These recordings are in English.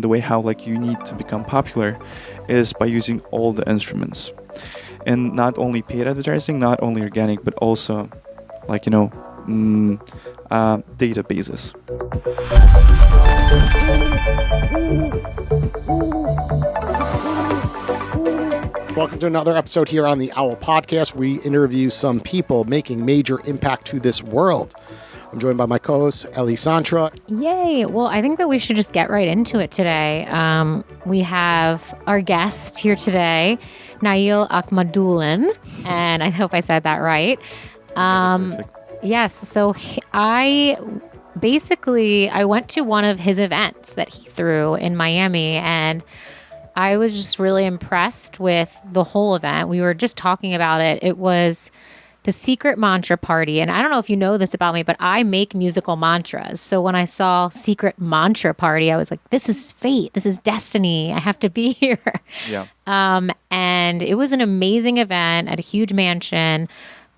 The way how like you need to become popular is by using all the instruments, and not only paid advertising, not only organic, but also like databases. Welcome to another episode here on the Owwll podcast. We interview some people making major impact to this world. I'm joined by my co-host, Elisandra. Yay. Well, I think that we should just get right into it today. We have our guest here today, Akhmadullin, and I hope I said that right. Yes. So I went to one of his events that he threw in Miami, and I was just really impressed with the whole event. We were just talking about it. It was the secret mantra party. And I don't know if you know this about me, but I make musical mantras. So when I saw secret mantra party, I was like, this is fate. This is destiny. I have to be here. Yeah. And it was an amazing event at a huge mansion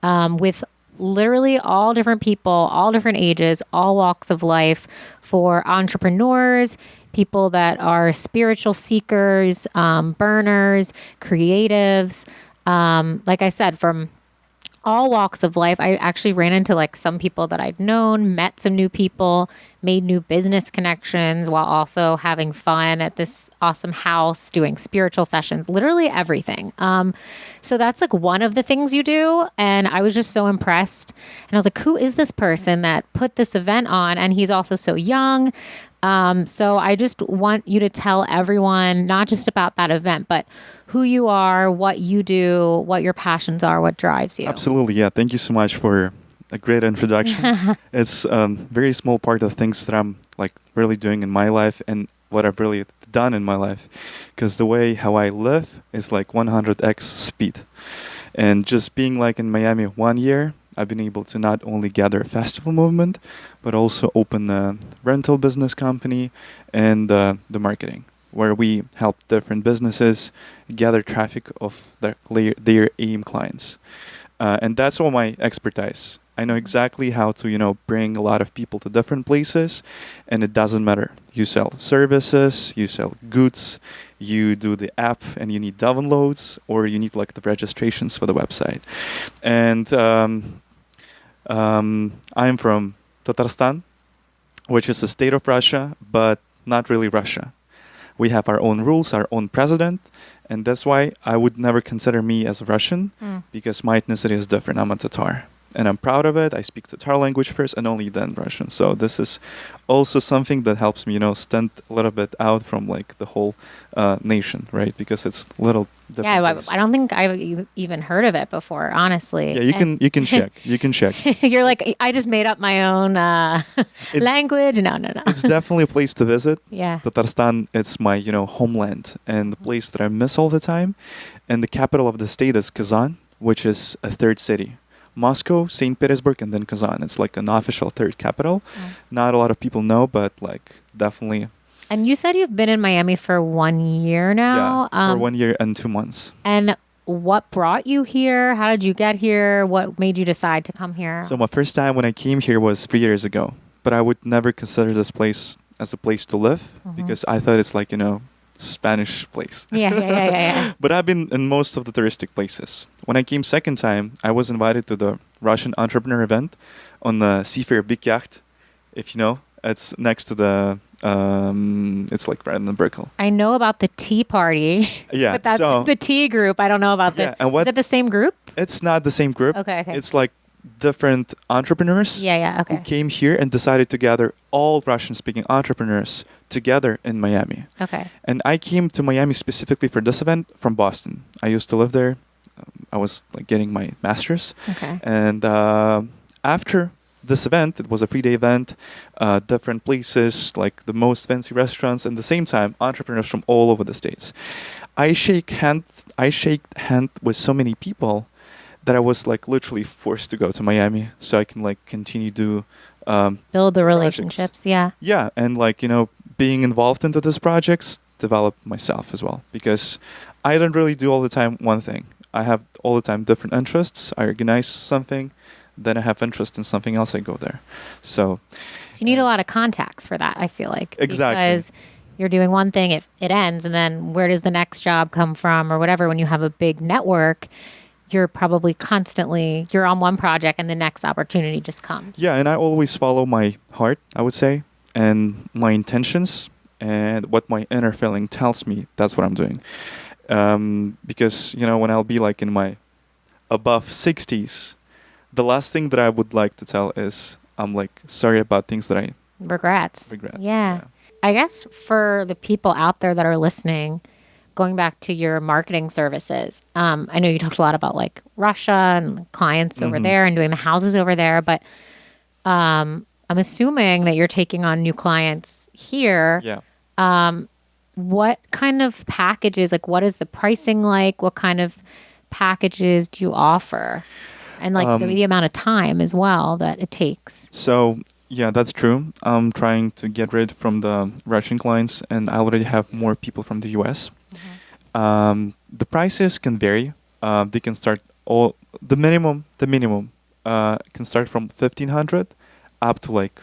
with literally all different people, all different ages, all walks of life, for entrepreneurs, people that are spiritual seekers, burners, creatives. Like I said, from all walks of life. I actually ran into like some people that I'd known, met some new people, made new business connections while also having fun at this awesome house, doing spiritual sessions, literally everything. So that's like one of the things you do. And I was just so impressed. And I was like, who is this person that put this event on? And he's also so young. So I just want you to tell everyone, not just about that event, but who you are, what you do, what your passions are, what drives you. Absolutely. Yeah. Thank you so much for a great introduction. It's a very small part of things that I'm like really doing in my life and what I've really done in my life. Because the way how I live is like 100x speed. And just being like in Miami 1 year, I've been able to not only gather a festival movement, but also open a rental business company and the marketing, where we help different businesses gather traffic of their aim clients. And that's all my expertise. I know exactly how to, bring a lot of people to different places, and it doesn't matter. You sell services, you sell goods, you do the app and you need downloads, or you need like the registrations for the website. And I'm from Tatarstan, which is a state of Russia, but not really Russia. We have our own rules, our own president, and that's why I would never consider me as a Russian, because my ethnicity is different. I'm a Tatar, and I'm proud of it. I speak Tatar language first and only then Russian. So this is also something that helps me, stand a little bit out from like the whole nation, right? Because it's a little different. Yeah, I don't think I've even heard of it before, honestly. Yeah, you can check. You can check. You're like, I just made up my own language. No. It's definitely a place to visit. Yeah. Tatarstan, it's my, homeland and the place that I miss all the time. And the capital of the state is Kazan, which is a third city. Moscow, St. Petersburg, and then Kazan. It's like an official third capital. Not a lot of people know, but like definitely. And you said you've been in Miami for 1 year now? Yeah, for 1 year and 2 months. And what brought you here? How did you get here? What made you decide to come here? So my first time when I came here was 3 years ago. But I would never consider this place as a place to live because I thought it's like, Spanish place. Yeah. But I've been in most of the touristic places. When I came second time, I was invited to the Russian entrepreneur event on the Seafair Big Yacht. If you know, it's next to the, it's like right in the Brickell. I know about the tea party. Yeah. But that's the tea group. I don't know about yeah, and is it the same group? It's not the same group. Okay. It's like different entrepreneurs Okay. who came here and decided to gather all Russian-speaking entrepreneurs together in Miami. Okay. And I came to Miami specifically for this event from Boston. I used to live there. I was like getting my master's. Okay. And after this event, it was a 3-day event, different places, like the most fancy restaurants, and at the same time, entrepreneurs from all over the States. I shake hands with so many people that I was like literally forced to go to Miami so I can like continue to build the relationships. Projects. Yeah. And like, being involved into these projects, develop myself as well, because I don't really do all the time one thing. I have all the time different interests. I organize something, then I have interest in something else, I go there. So you need a lot of contacts for that, I feel like. Exactly. Because you're doing one thing, it ends, and then where does the next job come from or whatever? When you have a big network, you're probably constantly, you're on one project and the next opportunity just comes. Yeah, and I always follow my heart, I would say, and my intentions and what my inner feeling tells me. That's what I'm doing. Because, when I'll be like in my above 60s, the last thing that I would like to tell is I'm like sorry about things that I Regrets. regret. Yeah. I guess for the people out there that are listening, going back to your marketing services, I know you talked a lot about like Russia and clients over there and doing the houses over there, but I'm assuming that you're taking on new clients here. Yeah. What kind of packages, like what is the pricing like? What kind of packages do you offer? And like the amount of time as well that it takes. So, yeah, that's true. I'm trying to get rid from the Russian clients, and I already have more people from the US. The prices can vary. They can start the minimum can start from 1,500 up to like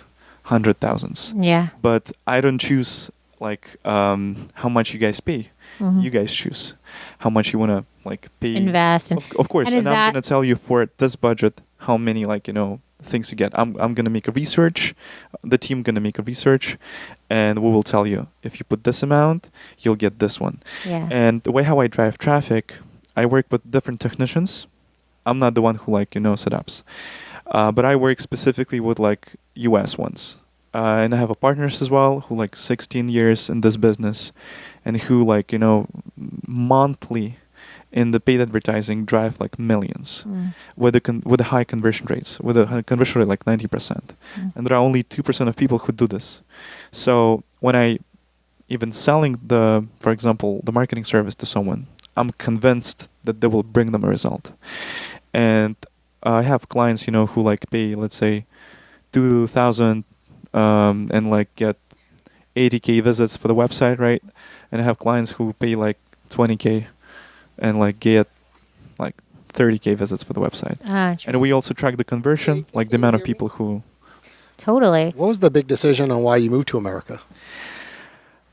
100,000s. Yeah. But I don't choose like how much you guys pay. You guys choose how much you want to like pay. Invest. Of course. And I'm going to tell you for this budget how many things you get. I'm going to make a research. The team going to make a research, and we will tell you if you put this amount, you'll get this one. Yeah. And the way how I drive traffic, I work with different technicians. I'm not the one who setups, but I work specifically with like US ones. And I have a partners as well who like 16 years in this business, and who monthly in the paid advertising drive like millions with the high conversion rates, with a high conversion rate like 90%. And there are only 2% of people who do this. So when I even selling for example, the marketing service to someone, I'm convinced that they will bring them a result. And I have clients, who like pay, let's say, 2,000 and like get 80K visits for the website, right? And I have clients who pay like 20K and like get like 30K visits for the website. And we also track the conversion, like the amount of people who... Totally. What was the big decision on why you moved to America?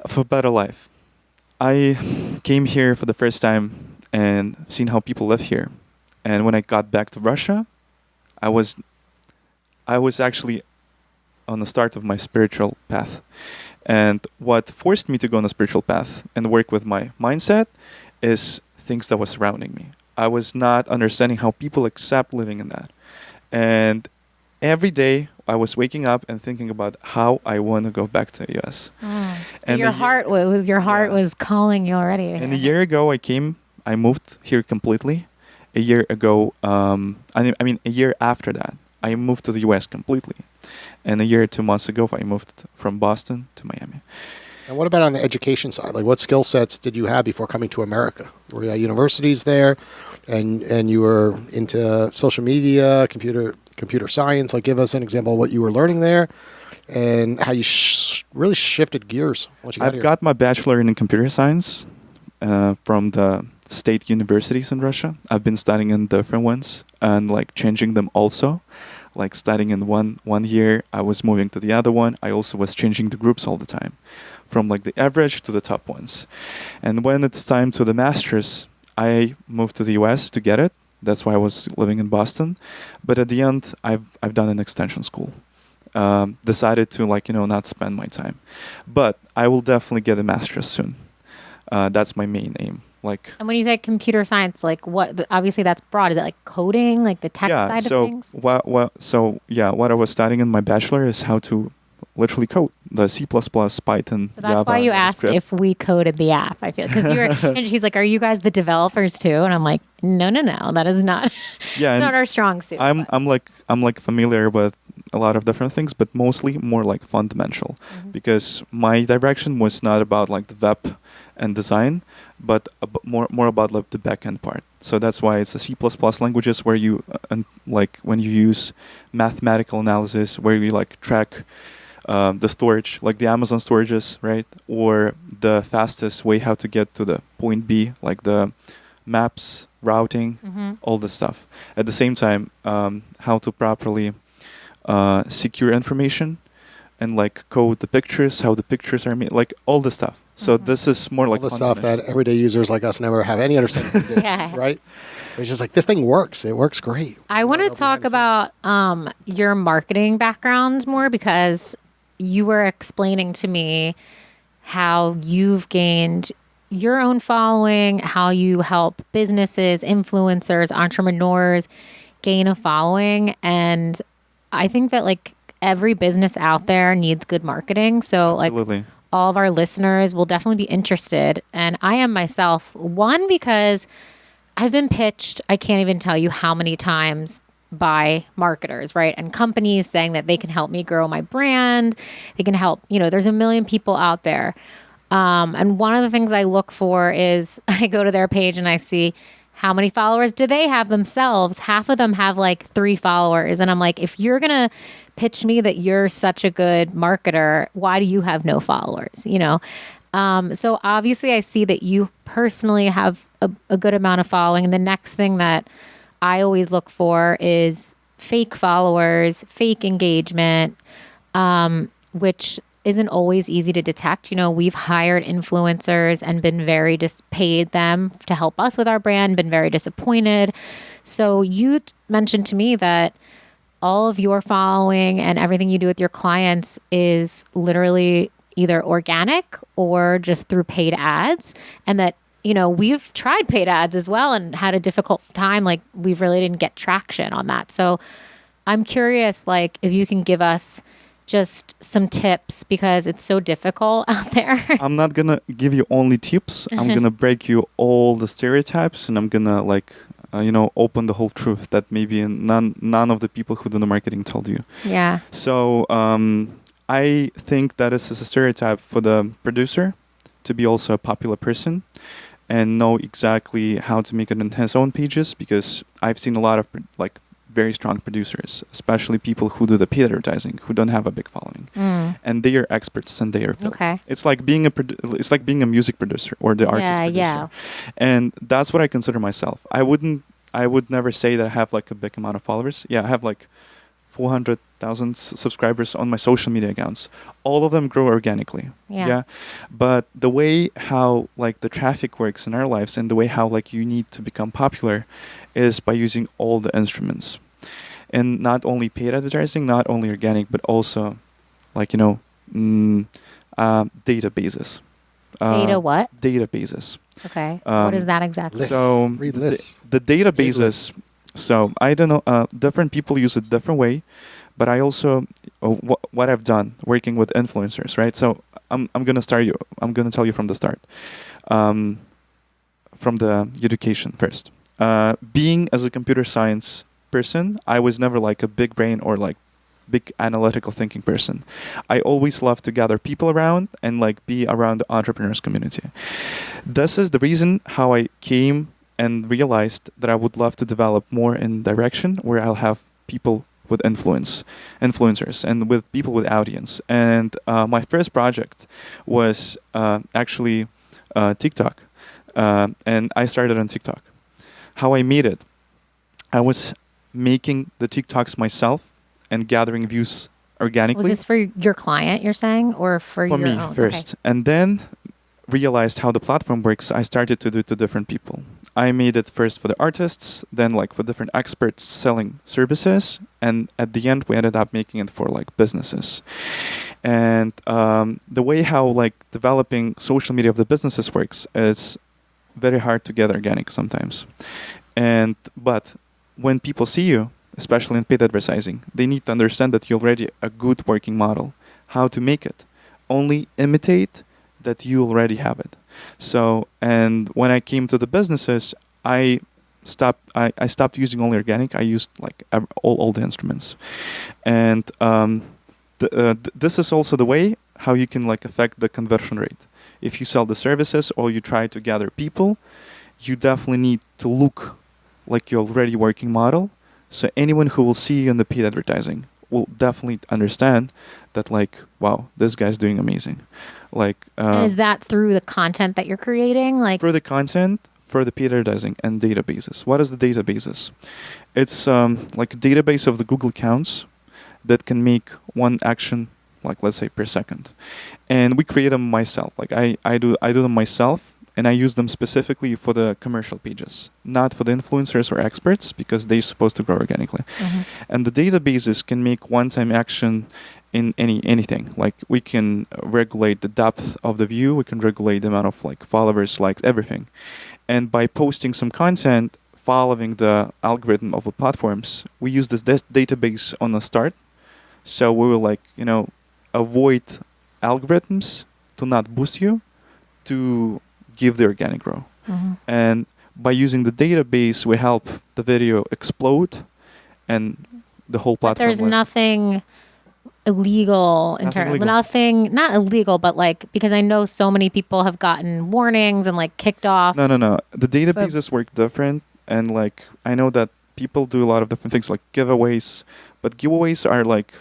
For better life. I came here for the first time and seen how people live here. And when I got back to Russia, I was actually on the start of my spiritual path. And what forced me to go on a spiritual path and work with my mindset is things that was surrounding me. I was not understanding how people accept living in that. And every day I was waking up and thinking about how I want to go back to the US. And your heart was calling you already. And a year ago I moved here completely. A year ago, a year after that, I moved to the US completely. And a year, 2 months ago, I moved from Boston to Miami. And what about on the education side? Like, what skill sets did you have before coming to America? Were you at universities there, and you were into social media, computer science? Like, give us an example of what you were learning there, and how you really shifted gears once you got here. I've got my bachelor in computer science from the state universities in Russia. I've been studying in different ones and like changing them also. Like studying in one year, I was moving to the other one. I also was changing the groups all the time, from like the average to the top ones. And when it's time to the master's, I moved to the US to get it. That's why I was living in Boston. But at the end, I've done an extension school. Decided to not spend my time. But I will definitely get a master's soon. That's my main aim. And when you say computer science, like what? Obviously, that's broad. Is it like coding, like the tech side of things? What I was studying in my bachelor is how to literally code the C++, Python, So that's Java, why you asked script. if we coded the app. I feel because and she's like, "Are you guys the developers too?" And I'm like, "No, that is not. Yeah, it's not our strong suit." I'm familiar with a lot of different things, but mostly more like fundamental, because my direction was not about like the web and design, but more about like the back-end part. So that's why it's a C++ languages where you when you use mathematical analysis, where you like track the storage, like the Amazon storages, right? Or the fastest way how to get to the point B, like the maps, routing, all this stuff. At the same time, how to properly secure information and like code the pictures, how the pictures are made, like all the stuff. So this is more All like the fun stuff to me. that everyday users like us never have any understanding of, Yeah. right? It's just like, this thing works. It works great. I want to talk about your marketing background more, because you were explaining to me how you've gained your own following, how you help businesses, influencers, entrepreneurs gain a following. And I think that like every business out there needs good marketing. So like Absolutely. all of our listeners will definitely be interested. And I am myself, one, because I've been pitched, I can't even tell you how many times, by marketers, right? And companies saying that they can help me grow my brand. They can help, there's a million people out there. And one of the things I look for is I go to their page and I see how many followers do they have themselves. Half of them have like 3 followers. And I'm like, if you're going to pitch me that you're such a good marketer, why do you have no followers? So obviously I see that you personally have a good amount of following. And the next thing that I always look for is fake followers, fake engagement, which isn't always easy to detect. We've hired influencers and been very paid them to help us with our brand, been very disappointed. So you mentioned to me that all of your following and everything you do with your clients is literally either organic or just through paid ads, and that we've tried paid ads as well and had a difficult time. Like, we really didn't get traction on that. So I'm curious, like, if you can give us just some tips, because it's so difficult out there. I'm not gonna give you only tips. I'm gonna break you all the stereotypes, and I'm gonna open the whole truth that maybe none of the people who do the marketing told you. Yeah. So I think that is a stereotype for the producer to be also a popular person and know exactly how to make it in his own pages, because I've seen a lot of very strong producers, especially people who do the paid advertising, who don't have a big following, and they are experts and they are filled. Okay. It's like being a music producer or the artist producer, Yeah. and that's what I consider myself. I would never say that I have like a big amount of followers. Yeah, I have like 400,000 subscribers on my social media accounts. All of them grow organically. Yeah. But the way how like the traffic works in our lives, and the way how like you need to become popular, is by using all the instruments, and not only paid advertising, not only organic, but also databases. Data what? Databases. Okay. What is that exactly? Lists. So Read lists. the databases. So I don't know. Different people use it different way, but I also what I've done working with influencers, right? So I'm gonna tell you from the start, from the education first. Being as a computer science person, I was never like a big brain or like big analytical thinking person. I always loved to gather people around and like be around the entrepreneurs community. This is the reason how I came and realized that I would love to develop more in direction where I'll have people with influencers, and with people with audience. And my first project was actually TikTok, and I started on TikTok. How I made it, I was making the TikToks myself and gathering views organically. Was this for your client, you're saying, or for your me own? first, Okay. and then realized how the platform works. I started to do it to different people. I made it first for the artists, then like for different experts selling services, and at the end we ended up making it for like businesses. And the way how like developing social media of the businesses works is very hard to get organic sometimes. But when people see you, especially in paid advertising, they need to understand that you're already a good working model. How to make it? Only imitate that you already have it. So, and when I came to the businesses, I stopped using only organic. I used like all the instruments, and this is also the way how you can like affect the conversion rate. If you sell the services or you try to gather people, you definitely need to look like you're already working model. So anyone who will see you in the paid advertising will definitely understand that like, wow, this guy's doing amazing. Like, And is that through the content that you're creating? Like, for the content, for the paid advertising, and databases. What is the databases? It's like a database of the Google accounts that can make one action like let's say per second, and we create them myself. Like I do them myself, and I use them specifically for the commercial pages, not for the influencers or experts, because they're supposed to grow organically. And the databases can make one-time action in anything. Like we can regulate the depth of the view, we can regulate the amount of like followers, likes, everything. And by posting some content, following the algorithm of the platforms, we use this database on the start. So we will like, avoid algorithms to not boost you, to give the organic grow. And by using the database, we help the video explode and the whole But platform. there's nothing illegal in terms, not illegal, but like, because I know so many people have gotten warnings and like kicked off. No. The databases work different. And like, I know that people do a lot of different things like giveaways, but giveaways are like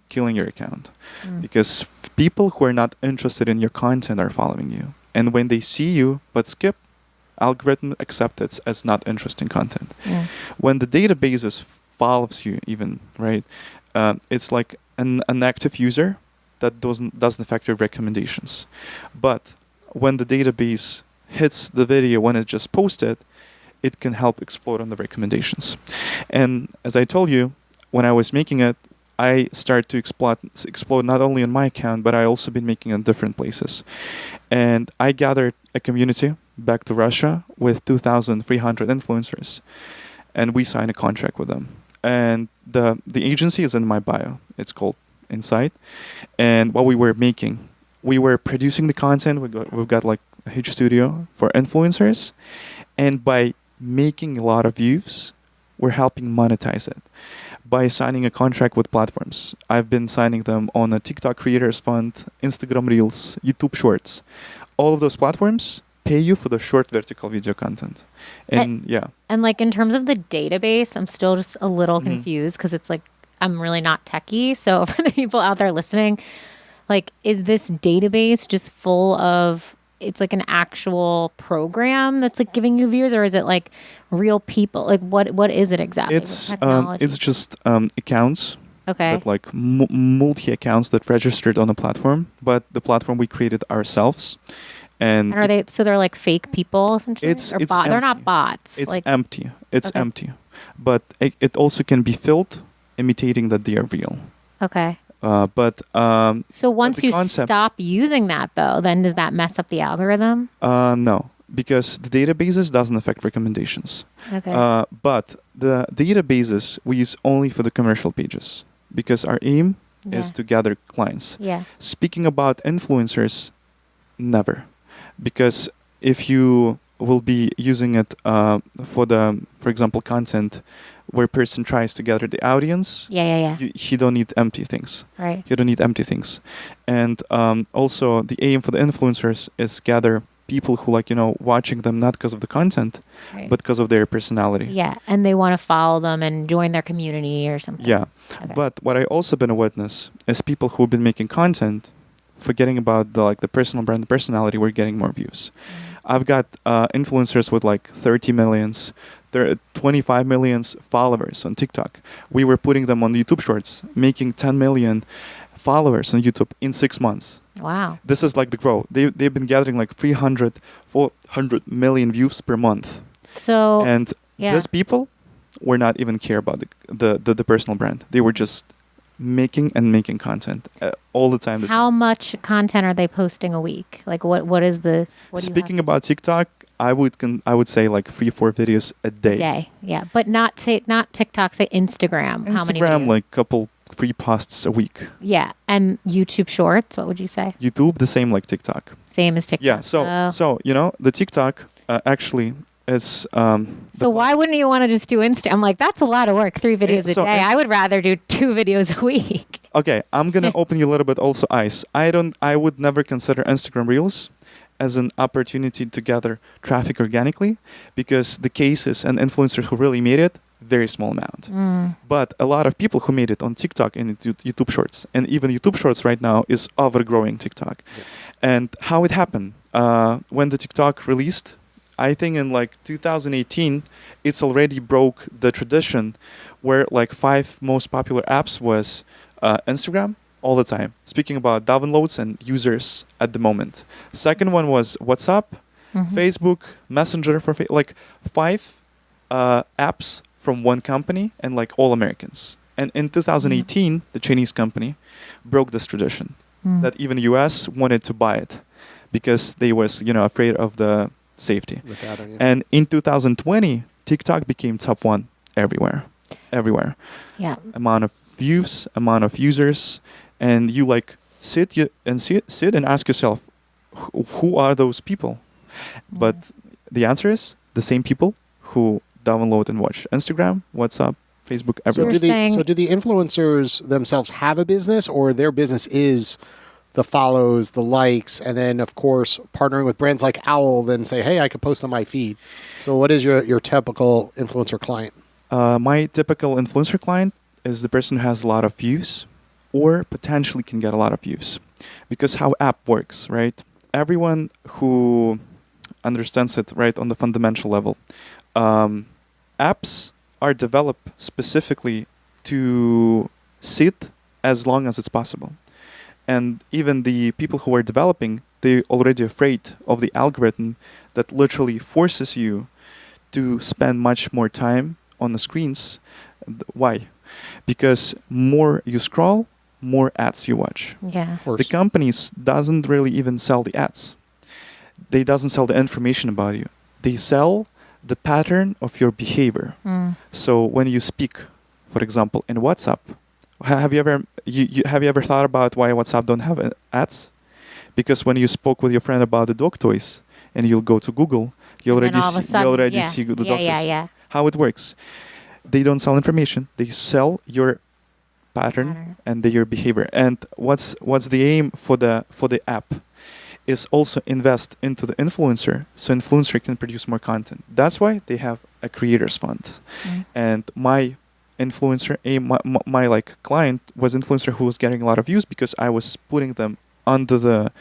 killing your account because people who are not interested in your content are following you. And when they see you but skip, algorithm accept it as not interesting content. When the databases follows you even, right, it's like an active user that doesn't affect your recommendations. But when the database hits the video when it's just posted, it can help explode on the recommendations. And as I told you, when I was making it, I started to explode not only on my account, but I also been making it in different places. And I gathered a community back to Russia with 2,300 influencers. And we signed a contract with them. And the agency is in my bio. It's called Insight. And what we were making, we were producing the content. We've got like a huge studio for influencers. And by making a lot of views, we're helping monetize it by signing a contract with platforms. I've been signing them on a TikTok Creators Fund, Instagram Reels, YouTube Shorts. All of those platforms pay you for the short vertical video content. And And like in terms of the database, I'm still just a little confused because it's like, I'm really not techie. So for the people out there listening, like, is this database just full of, it's like an actual program that's like giving you views, or is it like real people? Like what is it exactly? It's just accounts. Okay. That like multi accounts that registered on the platform, but the platform we created ourselves. And are they? So they're like fake people essentially. They're not bots. It's like, empty. It's empty, but it also can be filled, imitating that they are real. Okay. So once you stop using that, though, then does that mess up the algorithm? No, because the databases doesn't affect recommendations. Okay. But the databases we use only for the commercial pages because our aim is to gather clients. Yeah. Speaking about influencers, never, because if you will be using it for example, content where person tries to gather the audience, he don't need empty things. Right. You don't need empty things. And also the aim for the influencers is gather people who watching them not because of the content, but because of their personality. Yeah, and they want to follow them and join their community or something. Yeah. Okay. But what I also been a witness is people who've been making content, forgetting about the personal brand, the personality, we're getting more views. I've got influencers with like 30 millions. There are 25 million followers on TikTok. We were putting them on YouTube Shorts, making 10 million followers on YouTube in 6 months. Wow. This is like the growth. They've been gathering like 300, 400 million views per month. So and these people were not even care about the personal brand. They were just making content all the time. How much content are they posting a week? Like what is the? Speaking about TikTok, I would say like 3-4 videos a day. Yeah, but not TikTok. Say Instagram. How many? Instagram, like couple 3 posts a week. Yeah, and YouTube Shorts. What would you say? YouTube, the same like TikTok. Same as TikTok. Yeah. So the TikTok actually is. So why wouldn't you want to just do Insta? I'm like, that's a lot of work. 3 videos a day. I would rather do 2 videos a week. Okay, I'm gonna open you a little bit also eyes. I would never consider Instagram Reels as an opportunity to gather traffic organically, because the cases and influencers who really made it, very small amount. But a lot of people who made it on TikTok and YouTube Shorts, and even YouTube Shorts right now is overgrowing TikTok. Yeah. And how it happened, when the TikTok released, I think in like 2018, it's already broke the tradition where like 5 most popular apps was Instagram, all the time. Speaking about downloads and users at the moment. Second one was WhatsApp, Facebook, Messenger for like 5 apps from one company and like all Americans. And in 2018, the Chinese company broke this tradition that even US wanted to buy it because they was, afraid of the safety. And in 2020, TikTok became top 1 everywhere. Yeah. Amount of views, amount of users, and you like sit and ask yourself, who are those people? But the answer is the same people who download and watch Instagram, WhatsApp, Facebook, everywhere. So do the influencers themselves have a business, or their business is the follows, the likes, and then of course partnering with brands like Owwll, then say, hey, I could post on my feed. So what is your typical influencer client? My typical influencer client is the person who has a lot of views or potentially can get a lot of views. Because how app works, right? Everyone who understands it, right, on the fundamental level, apps are developed specifically to sit as long as it's possible. And even the people who are developing, they're already afraid of the algorithm that literally forces you to spend much more time on the screens. Why? Because more you scroll, more ads you watch. Yeah. The companies doesn't really even sell the ads. They doesn't sell the information about you. They sell the pattern of your behavior. So when you speak, for example, in WhatsApp, have you ever thought about why WhatsApp don't have ads? Because when you spoke with your friend about the dog toys and you'll go to Google, you already see the dog toys. Yeah. How it works. They don't sell information. They sell your pattern and your behavior. And what's the aim for the app is also invest into the influencer so influencer can produce more content. That's why they have a creators fund. And my influencer, my like client was influencer who was getting a lot of views because I was putting them under the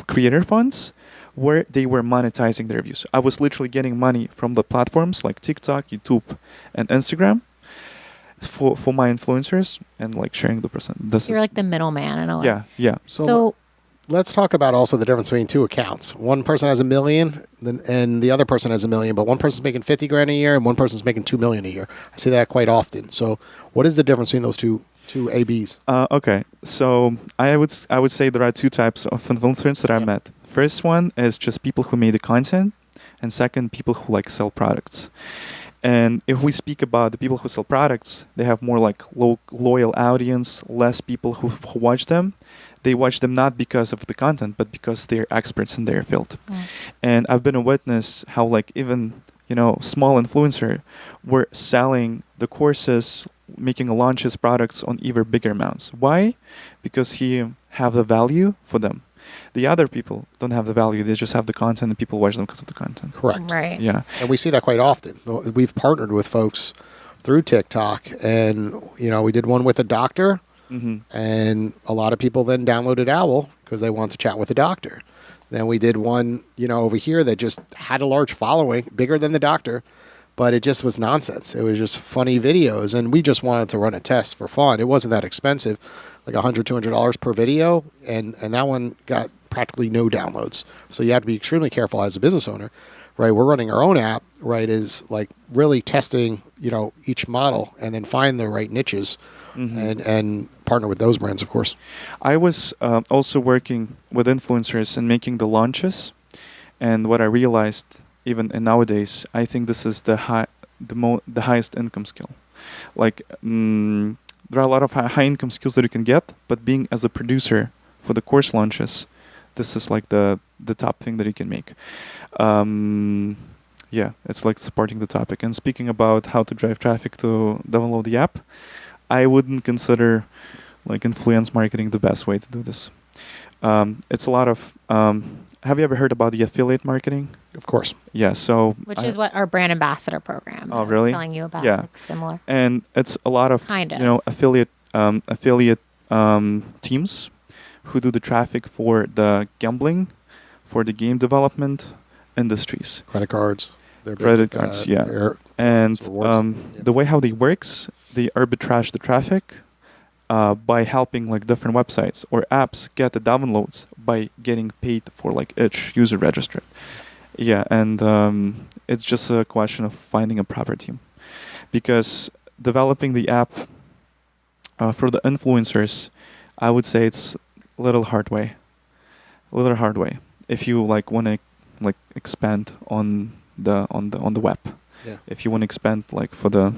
creator funds where they were monetizing their views. I was literally getting money from the platforms like TikTok, YouTube, and Instagram for my influencers and like sharing the percent. You're like the middleman in a way. Yeah. So let's talk about also the difference between two accounts. One person has $1 million and the other person has $1 million, but one person's making 50 grand a year and one person's making 2 million a year. I see that quite often. So what is the difference between those two ABs? Okay. So I would say there are 2 types of influencers that I met. First one is just people who made the content, and second, people who like sell products. And if we speak about the people who sell products, they have more like loyal audience, less people who watch them. They watch them not because of the content, but because they're experts in their field. And I've been a witness how like even, small influencer were selling the courses, making launches products on even bigger amounts. Why? Because he have the value for them. The other people don't have the value. They just have the content and people watch them because of the content. Correct. Right. Yeah. And we see that quite often. We've partnered with folks through TikTok and, we did one with a doctor and a lot of people then downloaded Owwll because they want to chat with a doctor. Then we did one, over here that just had a large following, bigger than the doctor, but it just was nonsense. It was just funny videos. And we just wanted to run a test for fun. It wasn't that expensive, like $100, $200 per video. And that one got practically no downloads. So you have to be extremely careful as a business owner, right? We're running our own app, right? Is like really testing, each model and then find the right niches and partner with those brands, of course. I was also working with influencers and making the launches. And what I realized, even nowadays, I think this is the highest income skill. Like there are a lot of high income skills that you can get, but being as a producer for the course launches, this is like the top thing that you can make. It's like supporting the topic. And speaking about how to drive traffic to download the app, I wouldn't consider like influence marketing the best way to do this. It's a lot of. Have you ever heard about the affiliate marketing? Of course. Yeah. So which is what our brand ambassador program is really? telling you about. Yeah. Like similar. And it's a lot of affiliate teams who do the traffic for the gambling, for the game development industries. Credit cards. And the way how they works, they arbitrage the traffic by helping like different websites or apps get the downloads by getting paid for like each user registered. Yeah, and it's just a question of finding a proper team, because developing the app for the influencers, I would say it's a little hard way. If you like want to like expand on the web. Yeah. If you want to expand like for the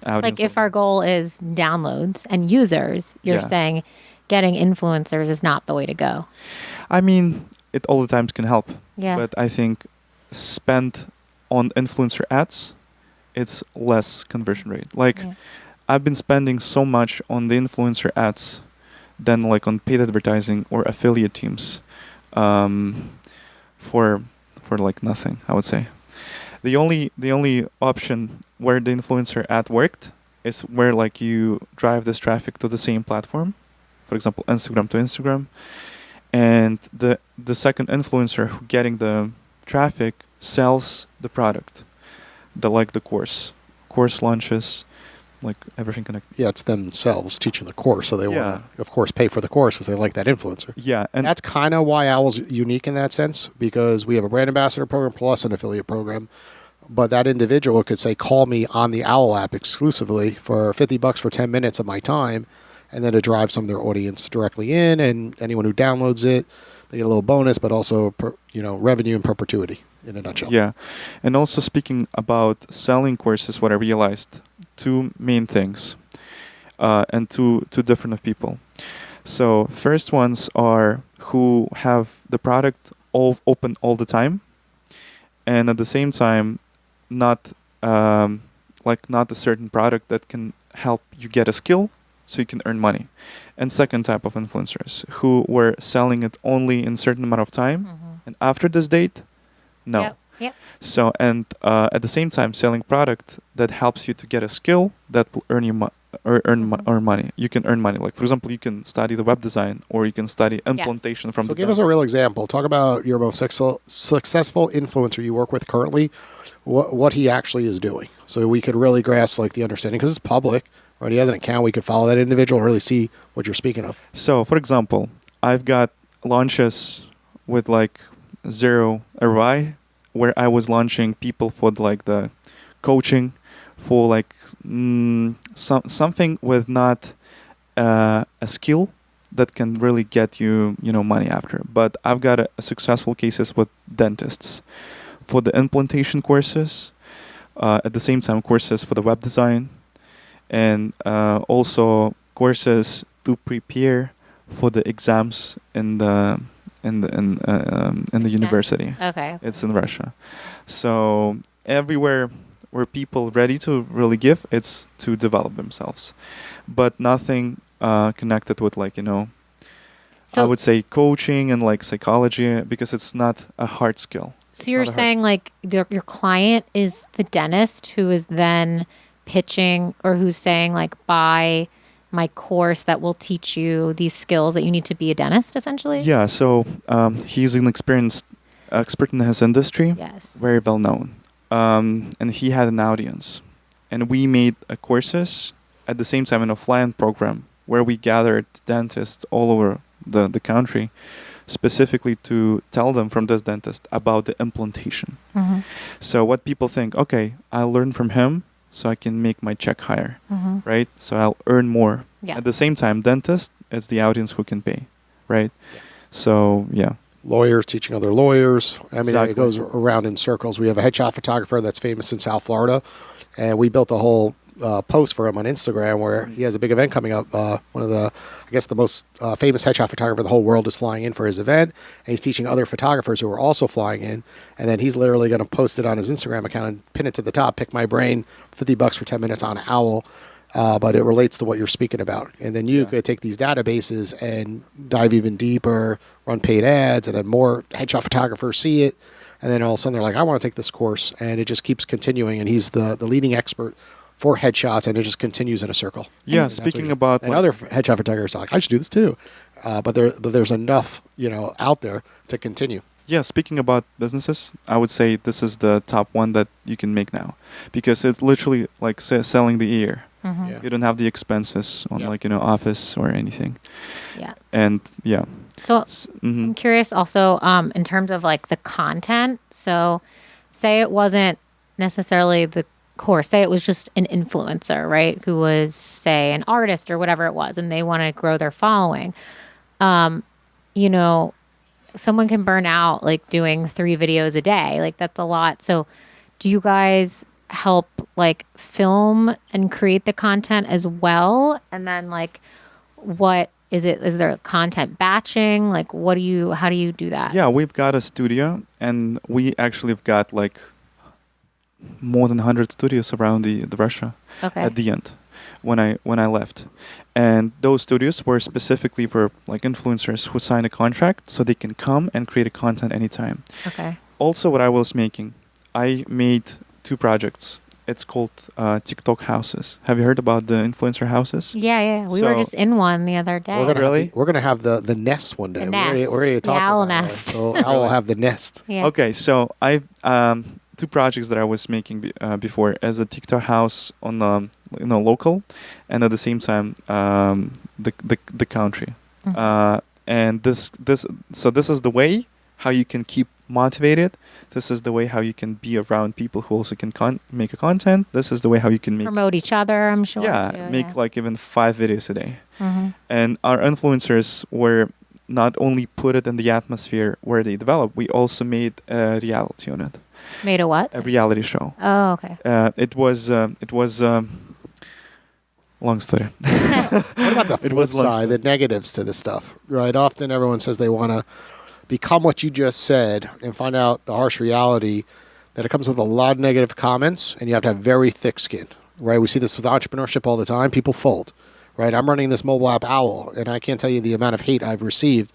audience. Like if our goal is downloads and users, you're Yeah. saying getting influencers is not the way to go. I mean, it all the times can help. Yeah. But I think spend on influencer ads, it's less conversion rate. Like Yeah. I've been spending so much on the influencer ads than like on paid advertising or affiliate teams, for like nothing, I would say. The only option where the influencer ad worked is where like you drive this traffic to the same platform, for example, Instagram to Instagram, and the second influencer who getting the traffic sells the product, the course launches, like everything connected. Yeah, it's themselves teaching the course, so they Yeah. want to, of course, pay for the course because they like that influencer. Yeah, and That's kind of why Owwll's unique in that sense, because we have a brand ambassador program plus an affiliate program. But that individual could say, call me on the Owwll app exclusively for $50 for 10 minutes of my time, and then to drive some of their audience directly in, and anyone who downloads it, they get a little bonus, but also revenue in perpetuity in a nutshell. yeah, and also speaking about selling courses, what I realized, two main things, and two different of people. So first ones are who have the product all open all the time, and at the same time, not a certain product that can help you get a skill so you can earn money. And second type of influencers who were selling it only in certain amount of time, and after this date, no. Yep. Yep. So and at the same time selling product that helps you to get a skill that will earn you earn money. You can earn money. Like for example, you can study the web design, or you can study implementation from So the. give us a real example. Talk about your most successful influencer you work with currently, what he actually is doing, so we could really grasp like the understanding, because it's public, right? He has an account. We could follow that individual and really see what you're speaking of. So for example, I've got launches with like zero ROI, where I was launching people for like the coaching, for like something with not a skill that can really get you money after. But I've got a successful cases with dentists for the implantation courses, at the same time courses for the web design, and also courses to prepare for the exams in the university. Okay. It's in Russia. So everywhere where people ready to really give, it's to develop themselves, but nothing connected with like I would say coaching and like psychology, because it's not a hard skill. So you're saying like your client is the dentist who is then pitching, or who's saying like, buy my course that will teach you these skills that you need to be a dentist, essentially? Yeah. So he's an experienced expert in his industry. Yes. Very well known. And he had an audience, and we made courses at the same time, an offline program where we gathered dentists all over the country, specifically to tell them from this dentist about the implantation. Mm-hmm. So what people think, okay, I'll learn from him so I can make my check higher, right? So I'll earn more. Yeah. At the same time, dentist is the audience who can pay, right? Yeah. So yeah. Lawyers teaching other lawyers. I mean, Exactly. It goes around in circles. We have a headshot photographer that's famous in South Florida, and we built a whole post for him on Instagram where he has a big event coming up. One of the, I guess, the most famous headshot photographer in the whole world is flying in for his event, and he's teaching other photographers who are also flying in. And then he's literally going to post it on his Instagram account and pin it to the top. Pick my brain, $50 for 10 minutes on Owwll. But it relates to what you're speaking about. And then you could take these databases and dive even deeper, run paid ads, and then more headshot photographers see it. And then all of a sudden they're like, I want to take this course. And it just keeps continuing. And he's the leading expert for headshots, and it just continues in a circle. Yeah, And that's speaking what about and like- other headshot photographers are like, I should do this too. But there's enough, out there to continue. Yeah, speaking about businesses, I would say this is the top one that you can make now, because it's literally like selling the ear. Yeah. You don't have the expenses on Yeah. office or anything. Yeah. And yeah. So Mhm. I'm curious also in terms of like the content. So say it wasn't necessarily the course, say it was just an influencer, right? Who was, say, an artist or whatever it was, and they want to grow their following. You know, someone can burn out like doing 3 videos a day. Like that's a lot. So do you guys help like film and create the content as well? And then like what is it? Is there content batching? Like how do you do that? Yeah, we've got a studio, and we actually have got like more than 100 studios around the Russia Okay. at the end when I left. And those studios were specifically for like influencers who sign a contract so they can come and create a content anytime. Okay. Also, what I was making, I made 2 projects. It's called TikTok houses. Have you heard about the influencer houses? Yeah. We were So- just in one the other day. We're gonna have the nest one day. The We're nest. already The talking owl about nest. It. So Owl will have the nest. Yeah. Okay, so I 2 projects that I was making before as a TikTok house on local, and at the same time the country. And this is the way how you can keep motivated. This is the way how you can be around people who also can make a content. This is the way how you can make Promote each other, I'm sure. too, make like even 5 videos a day. Mm-hmm. And our influencers were not only put it in the atmosphere where they develop, we also made a reality on it, Made a what? a reality show. Oh, okay. It was long story. What about the It flip was long side, the negatives to this stuff? Right. Often everyone says they want to become what you just said and find out the harsh reality that it comes with a lot of negative comments, and you have to have very thick skin. Right. We see this with entrepreneurship all the time. People fold. Right. I'm running this mobile app Owwll, and I can't tell you the amount of hate I've received,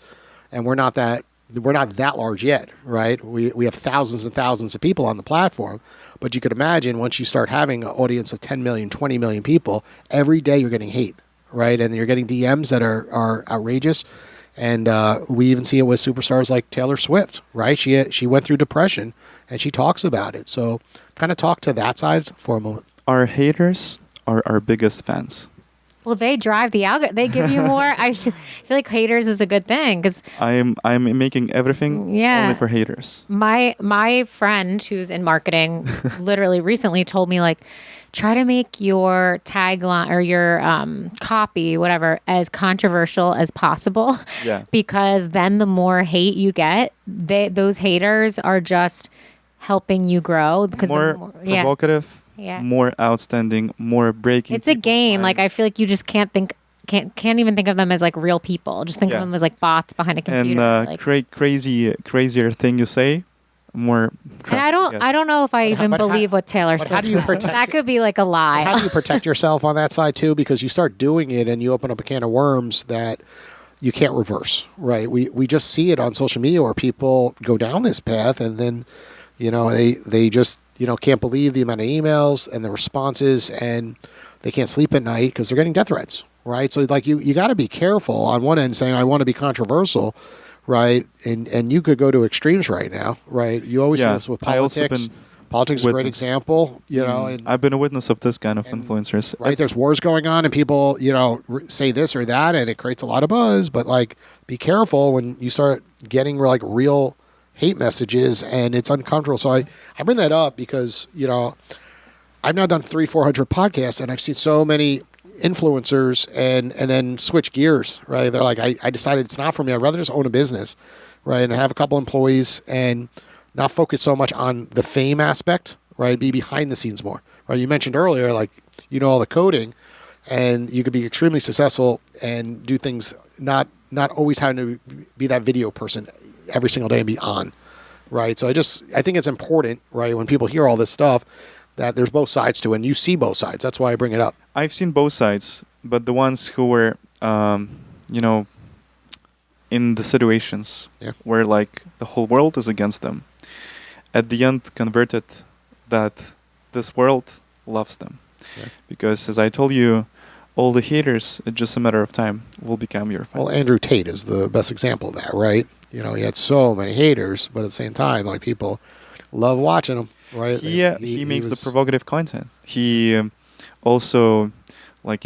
and we're not that large yet, right? We have thousands and thousands of people on the platform, but you could imagine once you start having an audience of 10 million, 20 million people, every day you're getting hate, right? And you're getting DMs that are outrageous. And we even see it with superstars like Taylor Swift, right? She went through depression, and she talks about it. So kind of talk to that side for a moment. Our haters are our biggest fans. Well, they drive the algorithm. They give you more. I feel like haters is a good thing because I'm making everything Yeah. only for haters. my friend who's in marketing literally recently told me like, try to make your tagline or your copy, whatever, as controversial as possible. Yeah. Because then the more hate you get, those haters are just helping you grow. Because More provocative, Yeah. more outstanding, more breaking. It's a people's game. Like minds. I feel like you just can't even think of them as like real people. Just think Yeah. of them as like bots behind a computer. And like, crazier thing you say, more. and I don't know if I even but how- believe what Taylor but Swift how do you said. protect That could be like a lie. How do you protect yourself on that side too? Because you start doing it and you open up a can of worms that you can't reverse, right? We just see it on social media where people go down this path, and then they just can't believe the amount of emails and the responses, and they can't sleep at night because they're getting death threats, right? So like you got to be careful on one end saying I want to be controversial, right? And you could go to extremes right now, right? You always see Yeah. this with I also politics. been Politics is a great witness. example, and I've been a witness of this kind of influencers. right, there's wars going on, and people say this or that, and it creates a lot of buzz. But like, be careful when you start getting like real hate messages, and it's uncomfortable. So I bring that up because I've now done 300-400 podcasts, and I've seen so many influencers and then switch gears. Right, they're like, I decided it's not for me. I'd rather just own a business, right, and have a couple employees and not focus so much on the fame aspect, right? Be behind the scenes more, right? You mentioned earlier, like, all the coding, and you could be extremely successful and do things not always having to be that video person every single day and be on, right? So I think it's important, right, when people hear all this stuff, that there's both sides to it, and you see both sides. That's why I bring it up. I've seen both sides, but the ones who were, in the situations where like the whole world is against them, at the end converted that this world loves them. Yeah. Because as I told you, all the haters, it's just a matter of time, will become your friends. Well, Andrew Tate is the best example of that, right? He had so many haters, but at the same time, like, people love watching him, right? He makes the provocative content. He also like,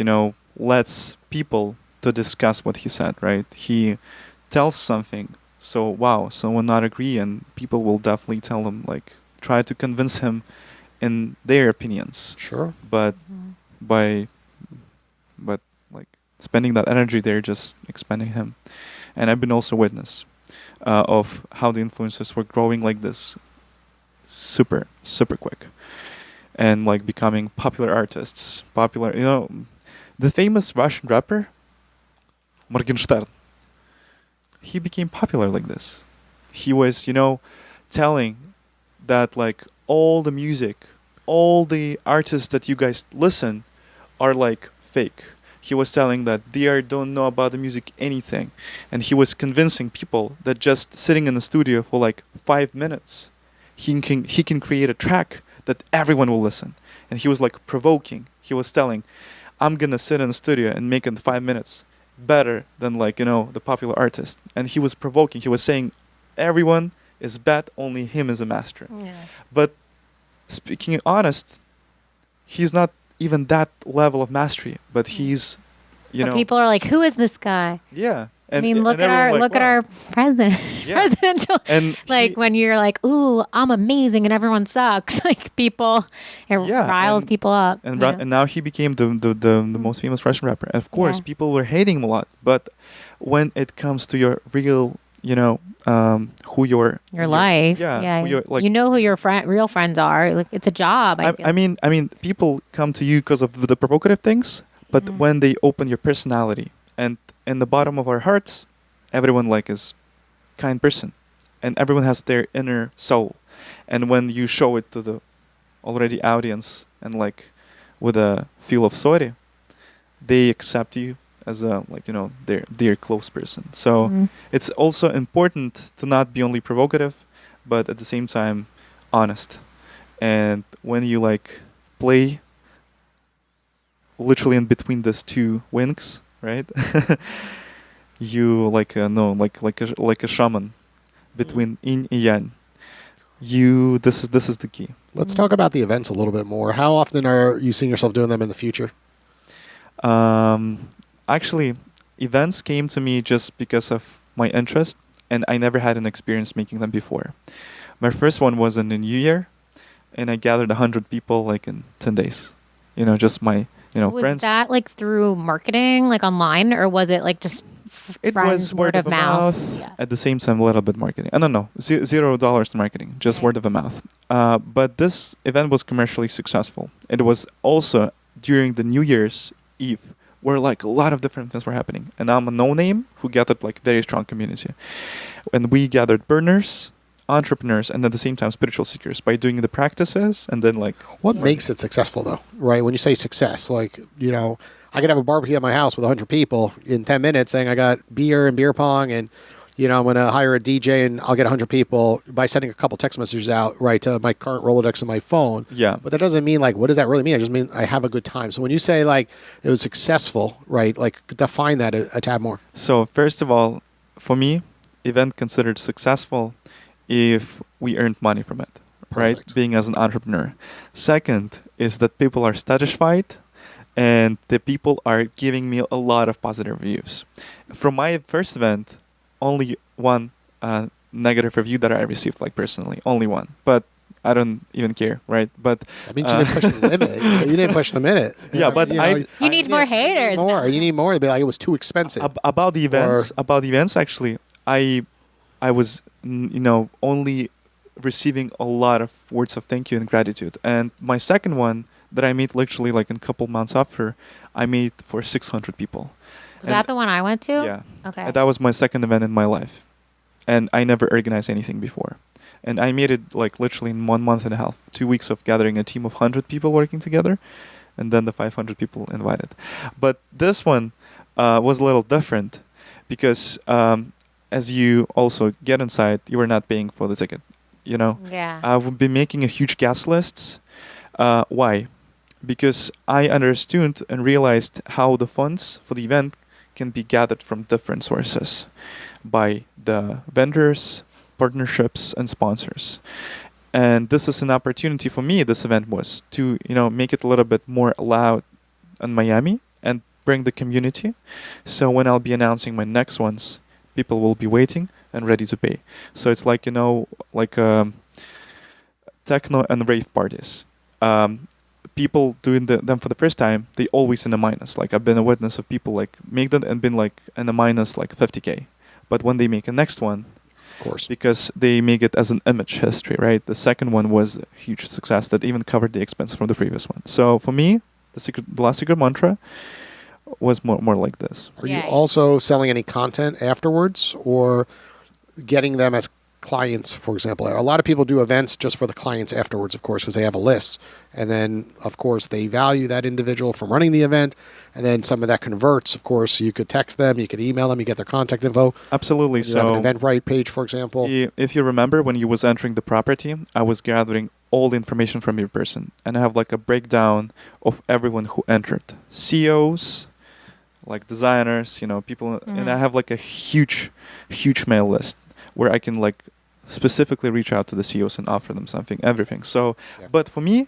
lets people to discuss what he said, right? He tells something, so wow, someone not agree, and people will definitely tell him, like, try to convince him in their opinions. Sure. But by but like spending that energy, they're just expanding him. And I've been also witness of how the influencers were growing like this super quick, and like becoming popular artists, popular, the famous Russian rapper Morgenstern, he became popular like this. He was, telling that, like, all the music, all the artists that you guys listen are like fake. He was telling that don't know about the music anything, and he was convincing people that just sitting in the studio for like 5 minutes, he can create a track that everyone will listen. And he was like provoking. He was telling, I'm gonna sit in the studio and make it in 5 minutes better than, like, the popular artist. And he was provoking. He was saying everyone is bad, only him is a master. Yeah. But speaking honest, he's not even that level of mastery, but he's, But people are like, who is this guy? yeah. I mean, look and everyone like, at wow. our president, Yeah. presidential. And like when you're like, ooh, I'm amazing and everyone sucks. Like it Yeah, riles and- people up. and Yeah. and now he became the most famous Russian rapper. And of course, Yeah. people were hating him a lot. But when it comes to your real, who Your life. yeah, who you're, like, you know who your real friends are. Like it's a job. I mean, people come to you because of the provocative things, but Mm-hmm. when they open your personality, and in the bottom of our hearts, everyone like is kind person, and everyone has their inner soul, and when you show it to the already audience and like with a feel of sorry, they accept you as a, like, their close person. So Mhm. it's also important to not be only provocative, but at the same time honest. And when you like play literally in between these two wings, right? You like like a shaman between yin and yang. This is the key. Let's talk about the events a little bit more. How often are you seeing yourself doing them in the future? Actually, events came to me just because of my interest, and I never had an experience making them before. My first one was in the New Year, and I gathered 100 people like in 10 days. Just my Was friends. that like through marketing, like online, or was it like just It friends, was word of mouth. Yeah. At the same time, a little bit marketing. I don't know, $0 to marketing, just Okay. word of mouth. But this event was commercially successful. It was also during the New Year's Eve, where like a lot of different things were happening, and I'm a no-name who gathered like very strong community, and we gathered burners, entrepreneurs, and at the same time spiritual seekers by doing the practices, and then like What Yeah. makes it successful, though? Right? When you say success, like, I could have a barbecue at my house with 100 people in 10 minutes saying I got beer and beer pong, and, I'm going to hire a DJ and I'll get 100 people by sending a couple text messages out, right, to my current Rolodex on my phone. Yeah. But that doesn't mean, like, what does that really mean? I just mean I have a good time. So when you say, like, it was successful, right, like, define that a tad more. So first of all, for me, event considered successful if we earned money from it, right? Perfect. Being as an entrepreneur. Second is that people are satisfied, and the people are giving me a lot of positive reviews. From my first event, only one negative review that I received, like personally, only one. But I don't even care, right? But That means you didn't push the limit. You didn't push the minute. Yeah, but You need more haters. More. You need more. It'd be like it was too expensive. about the events, actually, I was only receiving a lot of words of thank you and gratitude. And my second one that I made literally like in a couple months after, I made for 600 people. Was that the one I went to? Yeah. Okay. And that was my second event in my life, and I never organized anything before. And I made it like literally in 1 month and a half, 2 weeks of gathering a team of 100 people working together, and then the 500 people invited. But this one was a little different because as you also get inside, you are not paying for the ticket. Yeah. I would be making a huge guest lists. Why? Because I understood and realized how the funds for the event can be gathered from different sources by the vendors, partnerships, and sponsors. And this is an opportunity for me, this event was, to make it a little bit more loud in Miami, and bring the community. So when I'll be announcing my next ones, people will be waiting and ready to pay. So it's like, like techno and rave parties. People doing them for the first time, they always in a minus. Like I've been a witness of people like make that and been like in a minus like 50K. But when they make a next one, Of course. because they make it as an image history, right? The second one was a huge success that even covered the expense from the previous one. So for me, the last secret mantra was more like this. Are you Yeah. also selling any content afterwards or getting them as clients, for example? A lot of people do events just for the clients afterwards, of course, because they have a list. And then, of course, they value that individual from running the event. And then some of that converts, of course. You could text them, you could email them, you get their contact info. Absolutely. You have an So Eventbrite page, for example. if you remember when you was entering the property, I was gathering all the information from your person. And I have like a breakdown of everyone who entered. CEOs, like designers, people. And I have like a huge mail list where I can like specifically reach out to the CEOs and offer them something, everything. So, Yeah. but for me,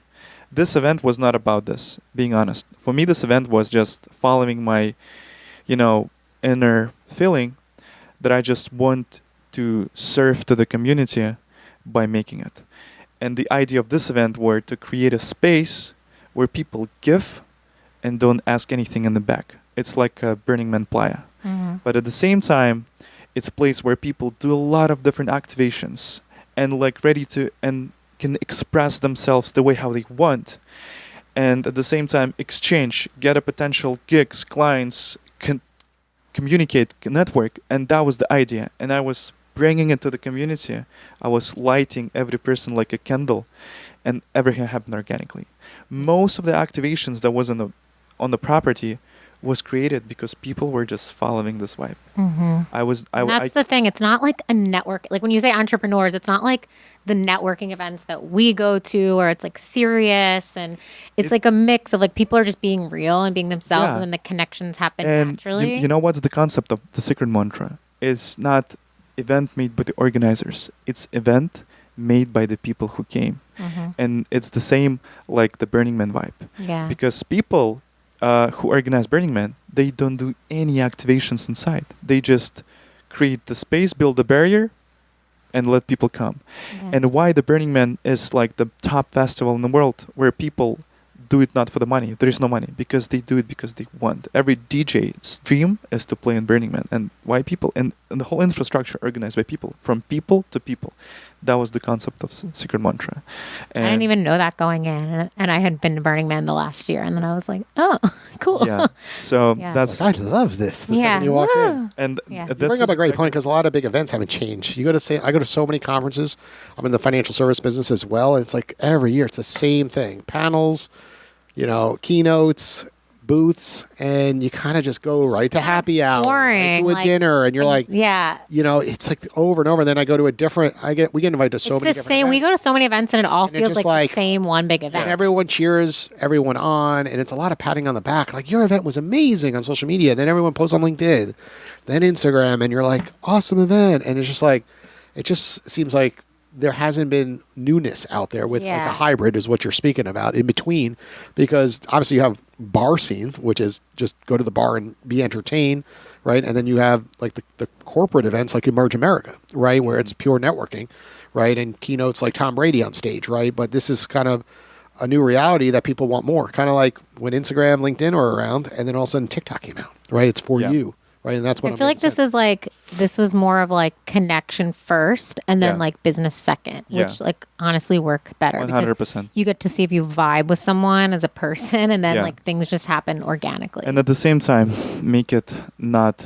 this event was not about this, being honest. For me, this event was just following my, inner feeling that I just want to serve to the community by making it. And the idea of this event were to create a space where people give and don't ask anything in the back. It's like a Burning Man playa. But at the same time, it's a place where people do a lot of different activations and like ready to and can express themselves the way how they want. And at the same time, exchange, get a potential gigs, clients, communicate, network. And that was the idea. And I was bringing it to the community. I was lighting every person like a candle, and everything happened organically. Most of the activations that was on the property was created because people were just following this vibe. And that's the thing. It's not like a network. Like when you say entrepreneurs, it's not like the networking events that we go to where it's like serious and it's like a mix of like people are just being real and being themselves, Yeah. and then the connections happen And naturally. you know what's the concept of the secret mantra? It's not event made by the organizers. It's event made by the people who came. And it's the same like the Burning Man vibe. Yeah. Because people who organize Burning Man, they don't do any activations inside. They just create the space, build the barrier, and let people come. Yeah. And why the Burning Man is like the top festival in the world where people do it not for the money. There is no money because they do it because they want. Every DJ's dream is to play in Burning Man. And why people? And the whole infrastructure organized by people, from people to people. That was the concept of Secret Mantra. I didn't even know that going in, and I had been to Burning Man the last year, and then I was like, "Oh, cool." Yeah. So Yeah. that's I love this. The Yeah. second you walked in. Woo. and Yeah. You this bring up is a great exactly- point because a lot of big events haven't changed. I go to so many conferences. I'm in the financial service business as well. And it's like every year it's the same thing: panels, keynotes, booths, and you kind of just go right to happy hour, right boring, to a like, dinner, and you're like, yeah. it's like over and over. And then I go to a different. We get invited to so It's many the different same. We events. go to so many events, and it all And it's feels just like the like- same one big event. And everyone cheers everyone on, and it's a lot of patting on the back. Like, your event was amazing on social media. Then everyone posts on LinkedIn, then Instagram, and you're like, awesome event. And it's just like, it just seems like there hasn't been newness out there with like Yeah. a hybrid is what you're speaking about in between, because obviously you have bar scene, which is just go to the bar and be entertained, right? And then you have like the corporate events like Emerge America, right? Where it's pure networking, right? And keynotes like Tom Brady on stage, right? But this is kind of a new reality that people want more. Kind of like when Instagram, LinkedIn were around, and then all of a sudden TikTok came out, right? It's for Yeah. you, right? And that's what I feel like this was more of like connection first, and then Yeah. like business second, Yeah. which like honestly works better. because 100%. You get to see if you vibe with someone as a person, and then Yeah. like things just happen organically. And at the same time, make it not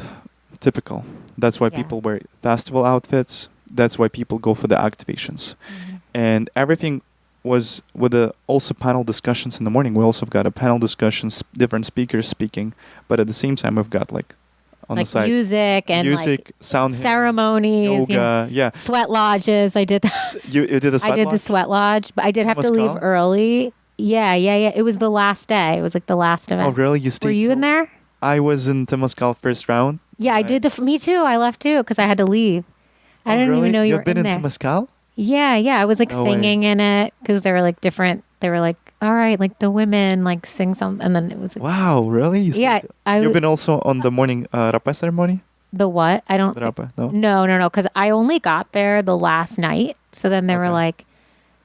typical. That's why Yeah. people wear festival outfits. That's why people go for the activations. And everything was with the also panel discussions in the morning. We also got a panel discussions, different speakers speaking. But at the same time, we've got like on like the side music and music, sound, ceremonies, yoga. Yeah. sweat lodges. I did that. You did the sweat I did the lodge? sweat lodge, but I did have to leave Temescal? early. Yeah. It was the last day. It was like the last event. Oh, really? You stayed Were you in till- there? I was in Temescal first round. Yeah, I did me too. I left too because I had to leave. I Oh, didn't really? even know you You've were been in in there. Temescal? Yeah. I was like No way. singing in it because they were like different. They were like all right, like the women like sing something, and then it was like, Wow, really? yeah, You've been also on the morning rapa ceremony? the what? I don't The rapa? No? no, because I only got there the last night. So then they were Okay. like,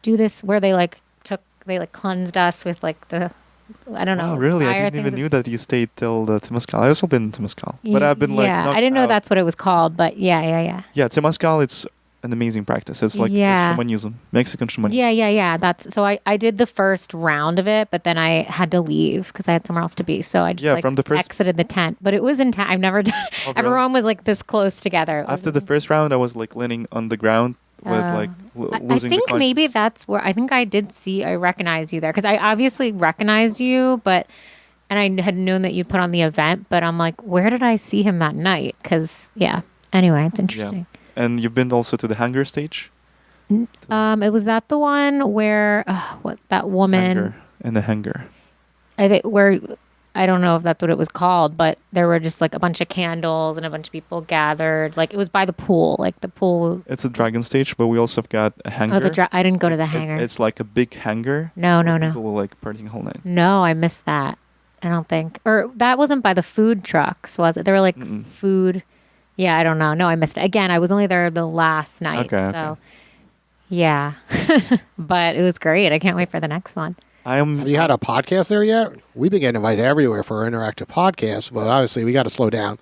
do this where they like cleansed us with like the, I don't know. Wow, really? I fire didn't even things. knew that you stayed till the Temazcal. I also been to Temazcal. But I've been like, yeah, I knocked didn't know out. that's what it was called, but yeah. Yeah, Temazcal, it's an amazing practice. It's like Yeah. shamanism, Mexican shamanism. Yeah. That's so I did the first round of it, but then I had to leave because I had somewhere else to be. So I just Yeah, from the first- exited the tent. But it was intense. I've never done. Oh, really? Everyone was like this close together. It was After the first round, I was like leaning on the ground with like I losing think the maybe conscience. that's where I think I recognized you there because I obviously recognized you, and I had known that you put on the event, but I'm like, where did I see him that night? Because anyway, it's interesting. And you've been also to the hangar stage? It was that the one where what that woman Hangar. In the hangar. I think where I don't know if that's what it was called, but there were just like a bunch of candles and a bunch of people gathered. Like it was by the pool, like the pool. It's a dragon stage, but we also have got a hangar. Oh, I didn't go to the It's- hangar. It's like a big hangar. No. People will like partying the whole night. No, I missed that. I don't think. Or that wasn't by the food trucks, was it? There were like food. Yeah, I don't know. No, I missed it. Again, I was only there the last night. Okay, So, okay. yeah. But it was great. I can't wait for the next one. Have you had a podcast there yet? We've been getting invited everywhere for our interactive podcast, but obviously we got to slow down.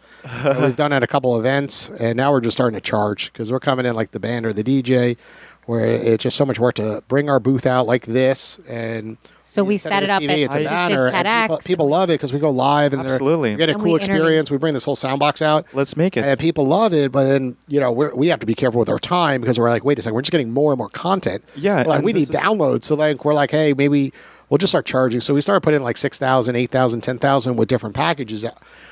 We've done at a couple events, and now we're just starting to charge because we're coming in like the band or the DJ, where it's just so much work to bring our booth out like this. And So we instead set of it up this at TV, it's a we just banner, did and TEDx. people love it because we go live and Absolutely. we get a And cool we interview- experience. We bring this whole sound box out. Let's make it. And people love it, but then we have to be careful with our time because we're like, wait a second, we're just getting more and more content. Yeah, We're like and we this need is- downloads. So like we're like, hey, maybe we'll just start charging. So we started putting like 6,000, 8,000, 10,000 with different packages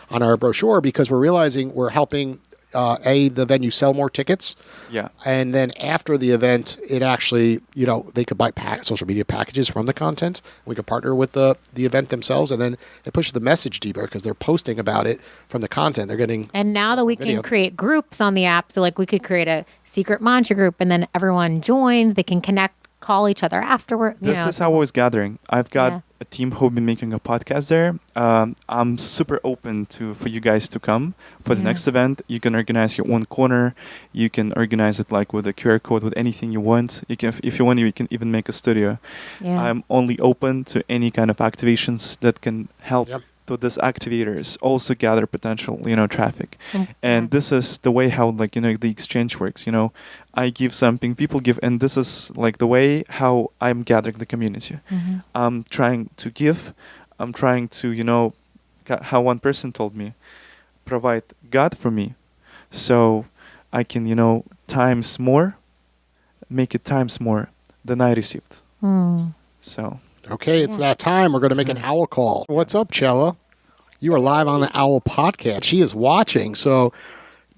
on our brochure because we're realizing we're helping the venue sell more tickets. Yeah. And then after the event, it actually, they could buy social media packages from the content. We could partner with the event themselves, and then it pushes the message deeper because they're posting about it from the content. They're getting. And now that we video. can create groups on the app, so like we could create a secret mantra group and then everyone joins, they can connect, call each other afterward. This is how I was gathering. I've got Yeah. a team who've been making a podcast there. I'm super open for you guys to come for the next event. You can organize your own corner. You can organize it like with a QR code, with anything you want. You can, if you want, you can even make a studio. Yeah. I'm only open to any kind of activations that can help Yep. to these activators also gather potential, traffic. Mm, And yeah. this is the way how the exchange works. I give something, people give, and this is like the way how I'm gathering the community. I'm trying to give. I'm trying to, how one person told me, provide God for me, so I can, times more, make it times more than I received. So. Okay, it's that time. We're going to make an Owwll call. What's up, Chella? You are live on the Owwll podcast. She is watching. So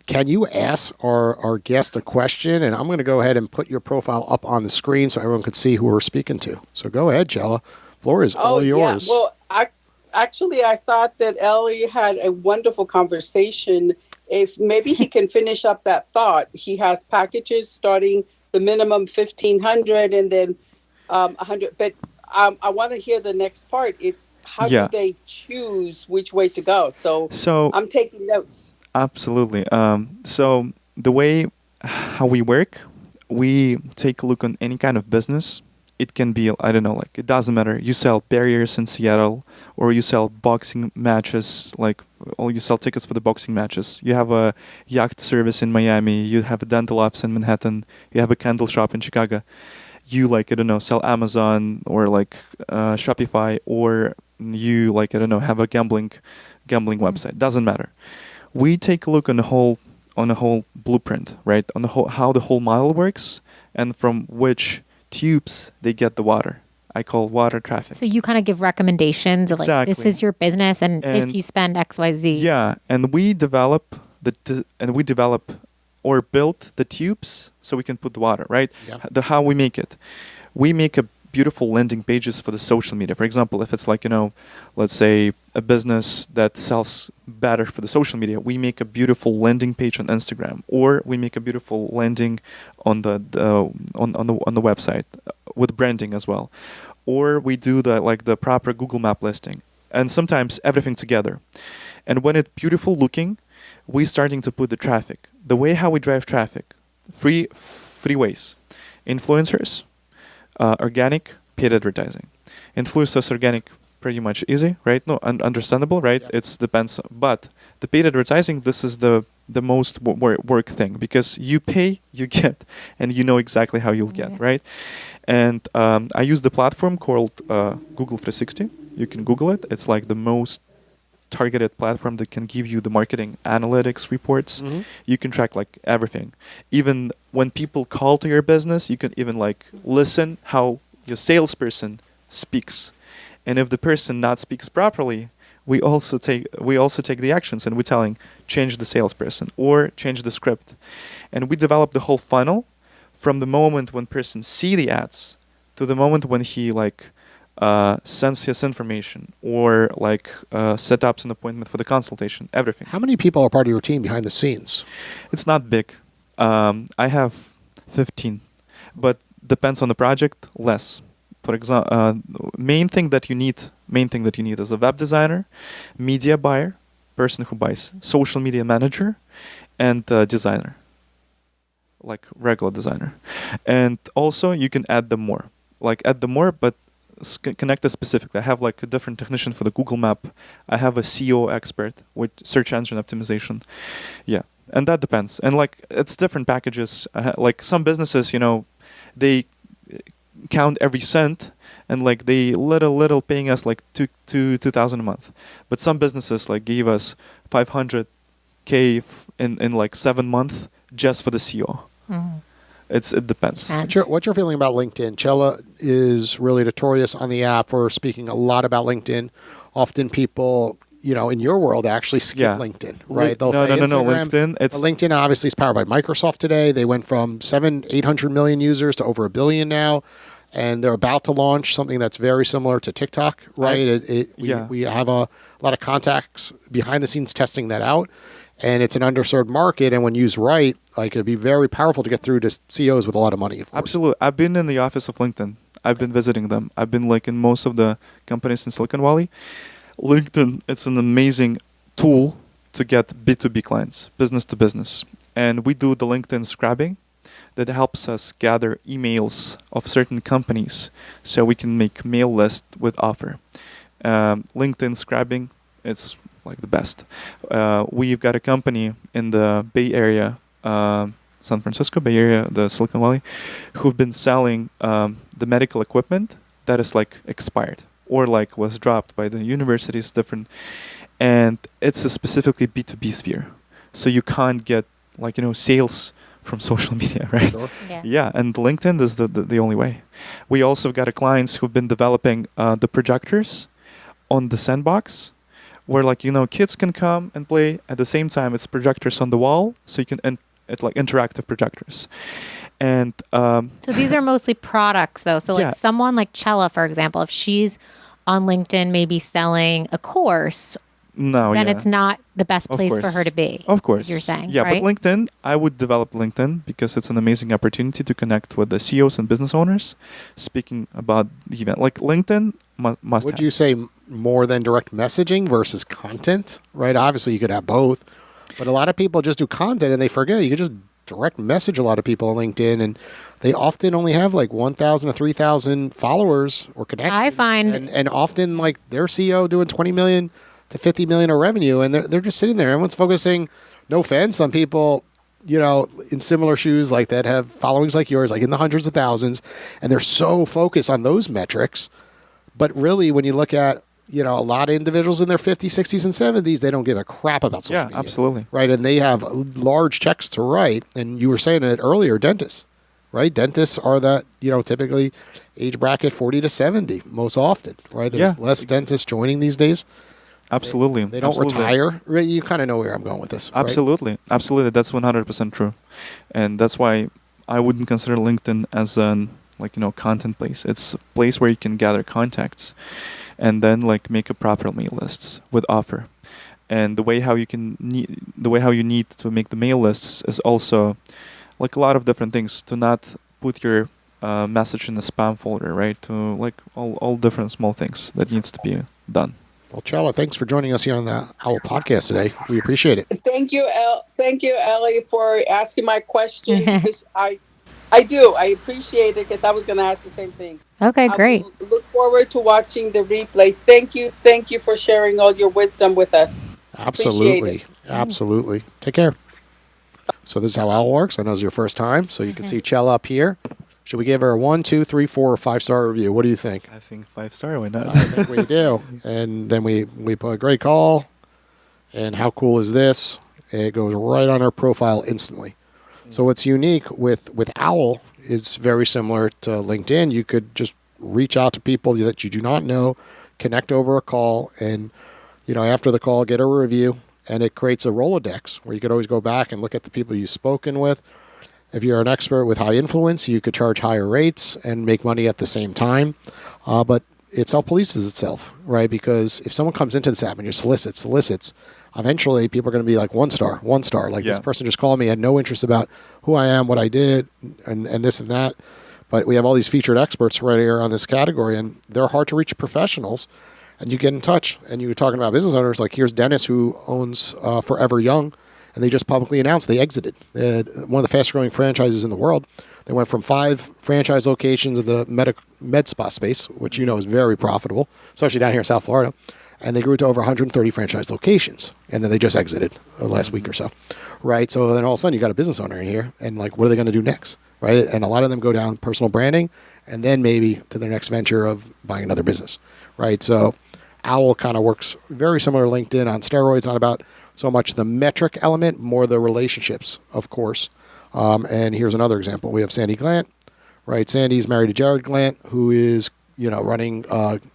can you ask our guest a question? And I'm going to go ahead and put your profile up on the screen so everyone can see who we're speaking to. So go ahead, Chella. Floor is all yours. Yeah. Well, I thought that Ellie had a wonderful conversation. If maybe he can finish up that thought. He has packages starting the minimum 1,500 and then 100. But I want to hear the next part. It's how Yeah. do they choose which way to go? So I'm taking notes. Absolutely. So the way how we work, we take a look on any kind of business. It can be, I don't know, like it doesn't matter. You sell barriers in Seattle, or you sell boxing matches, or you sell tickets for the boxing matches. You have a yacht service in Miami. You have a dental office in Manhattan. You have a candle shop in Chicago. You sell Amazon or Shopify, or you have a gambling website. Doesn't matter. We take a look on the whole blueprint, right? On the whole, how the whole model works, and from which tubes they get the water. I call water traffic. So you kind of give recommendations of like, this Exactly. is your business, and if And- you spend X, Y, Z. Yeah, and we develop or build the tubes so we can put the water, right? Yeah. How we make it. We make a beautiful landing pages for the social media. For example, if it's let's say a business that sells better for the social media, we make a beautiful landing page on Instagram, or we make a beautiful landing on the website with branding as well. or we do the proper Google Map listing, and sometimes everything together. And when it's beautiful looking, we starting to put the traffic. The way how we drive traffic, three ways: influencers, organic, paid advertising. Influencers, organic, pretty much easy, right? No, understandable, right? Yeah. It's depends. But the paid advertising, this is the most work thing, because you pay, you get, and you know exactly how you'll get, Yeah. right? And I use the platform called Google 360. You can Google it. It's like the most targeted platform that can give you the marketing analytics reports. Mm-hmm. You can track like everything. Even when people call to your business, you can even like listen how your salesperson speaks. And if the person not speaks properly, we also take the actions, and we're telling change the salesperson or change the script. And we develop the whole funnel from the moment when person see the ads to the moment when he like sends his information or like set up an appointment for the consultation, everything. How many people are part of your team behind the scenes? It's not big. I have 15, but depends on the project, less. For example, main thing that you need is a web designer, media buyer, person who buys, social media manager, and designer, like regular designer. And also you can add them more, but connect it specifically. I have like a different technician for the Google Map. I have a SEO expert with search engine optimization. Yeah, and that depends. And like it's different packages. Like some businesses, they count every cent, and like they little paying us like 2,000 a month. But some businesses like gave us 500K in like 7 months just for the SEO. Mhm. It depends. And What's your feeling about LinkedIn? Chella is really notorious on the app for speaking a lot about LinkedIn. Often people, in your world actually skip Yeah. LinkedIn, right? No, say no. Instagram. LinkedIn. It's But LinkedIn obviously is powered by Microsoft today. They went from 800 million users to over 1 billion now. And they're about to launch something that's very similar to TikTok, right? We have a lot of contacts behind the scenes testing that out. And it's an underserved market. And when used right, like it'd be very powerful to get through to CEOs with a lot of money, of course. absolutely. I've been in the office of LinkedIn. I've been visiting them. I've been like in most of the companies in Silicon Valley. LinkedIn, it's an amazing tool to get B2B clients, business to business. And we do the LinkedIn scrubbing that helps us gather emails of certain companies so we can make mail list with offer. LinkedIn scrubbing, it's like the best. We've got a company in the Bay Area, San Francisco Bay Area, the Silicon Valley, who've been selling the medical equipment that is like expired or like was dropped by the universities, different. And it's a specifically B2B sphere. So you can't get like, sales from social media, right? Sure. Yeah, and LinkedIn is the only way. We also got clients who've been developing the projectors on the sandbox, where like kids can come and play at the same time. It's projectors on the wall, so you can it's like interactive projectors. And so these are mostly products, though. So like Yeah. someone like Chella, for example, if she's on LinkedIn, maybe selling a course, then it's not the best Of place for course. her to be. Of course. you're saying, Yeah, right? but LinkedIn, I would develop LinkedIn because it's an amazing opportunity to connect with the CEOs and business owners speaking about the event. Like LinkedIn must Would have. you say more than direct messaging versus content, right? Obviously, you could have both. But a lot of people just do content and they forget. You could just direct message a lot of people on LinkedIn, and they often only have like 1,000 to 3,000 followers or connections. I find- and often like their CEO doing 20 million to 50 million of revenue, and they're just sitting there. Everyone's focusing. No offense, some people, in similar shoes like that have followings like yours, like in the hundreds of thousands, and they're so focused on those metrics. But really, when you look at a lot of individuals in their 50s, 60s, and 70s, they don't give a crap about social Yeah, media. absolutely. Right, and they have large checks to write. And you were saying it earlier, dentists, right? Dentists are that, typically age bracket 40 to 70 most often, right? There's Yeah, less dentists joining these days. Absolutely. They don't Absolutely. retire. Right? You kind of know where I'm going with this, right? Absolutely. Absolutely. That's 100% true. And that's why I wouldn't consider LinkedIn as an content place. It's a place where you can gather contacts and then make a proper mail lists with offer. And the way how you need to make the mail lists is also like a lot of different things, to not put your message in the spam folder, right? To like all different small things that needs to be done. Well, Chella, thanks for joining us here on the Owwll podcast today. We appreciate it. Thank you, Ellie, for asking my question. Because I do. I appreciate it because I was going to ask the same thing. Okay, I great. will look forward to watching the replay. Thank you. Thank you for sharing all your wisdom with us. Absolutely. Absolutely. Take care. So this is how Owwll works. I know it's your first time, so you can see Chella up here. Should we give her a 1, 2, 3, 4, or 5-star review? What do you think? I think 5-star. Why not? I think we do. And then we put a great call. And how cool is this? It goes right on our profile instantly. So what's unique with Owwll is very similar to LinkedIn. You could just reach out to people that you do not know, connect over a call, and after the call, get a review. And it creates a Rolodex where you could always go back and look at the people you've spoken with. If you're an expert with high influence, you could charge higher rates and make money at the same time. But it self-polices itself, right? Because if someone comes into this app and you solicits, eventually people are going to be like one star. Like this person just called me, had no interest about who I am, what I did, and this and that. But we have all these featured experts right here on this category, and they're hard to reach professionals. And you get in touch, and you're talking about business owners. Like here's Dennis, who owns Forever Young. And they just publicly announced they exited. One of the fastest growing franchises in the world. They went from 5 franchise locations in the med spa space, which is very profitable, especially down here in South Florida. And they grew to over 130 franchise locations. And then they just exited last week or so. Right? So then all of a sudden you got a business owner in here. And like, what are they going to do next? Right? And a lot of them go down personal branding and then maybe to their next venture of buying another business. Right? So Owwll kind of works very similar to LinkedIn on steroids, not about so much the metric element, more the relationships, of course. And here's another example. We have Sandy Glant, right? Sandy's married to Jared Glant, who is, running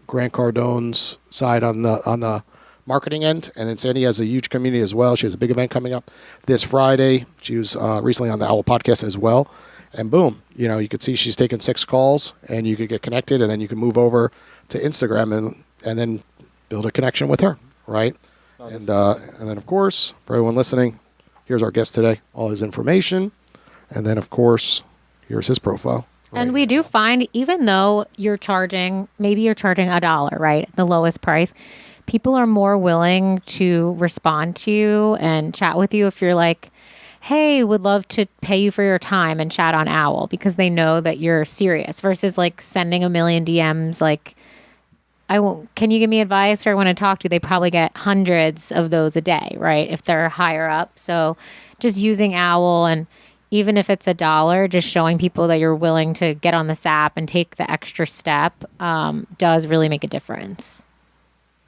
Grant Cardone's side on the marketing end. And then Sandy has a huge community as well. She has a big event coming up this Friday. She was recently on the Owwll podcast as well. And boom, you could see she's taken 6 calls, and you could get connected, and then you can move over to Instagram and then build a connection with her, right? And then, of course, for everyone listening, here's our guest today, all his information. And then, of course, here's his profile. Right? And we do find, even though maybe you're charging $1, right, the lowest price, people are more willing to respond to you and chat with you if you're like, hey, would love to pay you for your time and chat on Owwll, because they know that you're serious versus like sending a million DMs like, can you give me advice, or I want to talk to you? They probably get hundreds of those a day, right? If they're higher up. So just using Owwll, and even if it's $1, just showing people that you're willing to get on this app and take the extra step does really make a difference.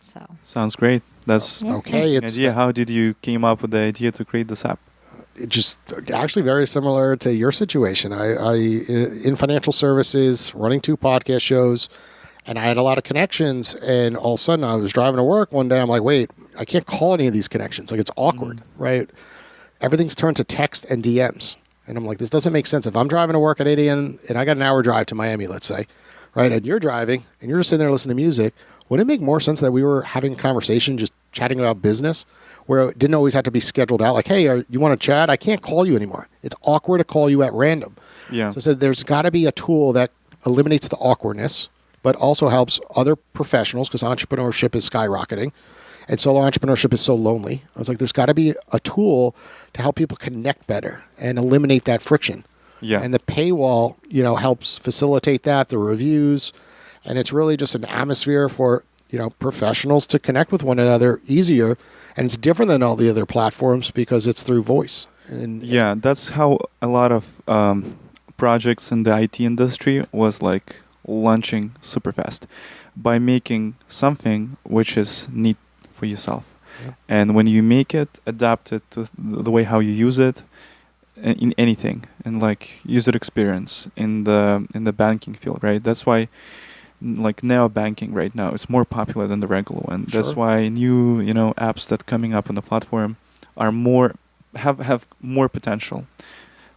So Sounds great. That's okay. an idea. How did you came up with the idea to create this app? Just actually very similar to your situation. I in financial services, running 2 podcast shows. And I had a lot of connections, and all of a sudden I was driving to work one day. I'm like, wait, I can't call any of these connections. Like, it's awkward, right? Everything's turned to text and DMs. And I'm like, this doesn't make sense. If I'm driving to work at 8 a.m. and I got an hour drive to Miami, let's say, right? And you're driving and you're just sitting there listening to music. Wouldn't it make more sense that we were having a conversation, just chatting about business, where it didn't always have to be scheduled out? Like, hey, you want to chat? I can't call you anymore. It's awkward to call you at random. Yeah. So I said, there's got to be a tool that eliminates the awkwardness, but also helps other professionals, because entrepreneurship is skyrocketing and solo entrepreneurship is so lonely. I was like, there's got to be a tool to help people connect better and eliminate that friction. Yeah. And the paywall, helps facilitate that, the reviews, and it's really just an atmosphere for, professionals to connect with one another easier. And it's different than all the other platforms because it's through voice. And that's how a lot of projects in the IT industry was like launching super fast, by making something which is neat for yourself. Yeah. And when you make it, adapt it to the way how you use it in anything, and like user experience in the banking field, right? That's why like neo banking right now is more popular than the regular one. Sure. That's why new apps that coming up on the platform are more have more potential.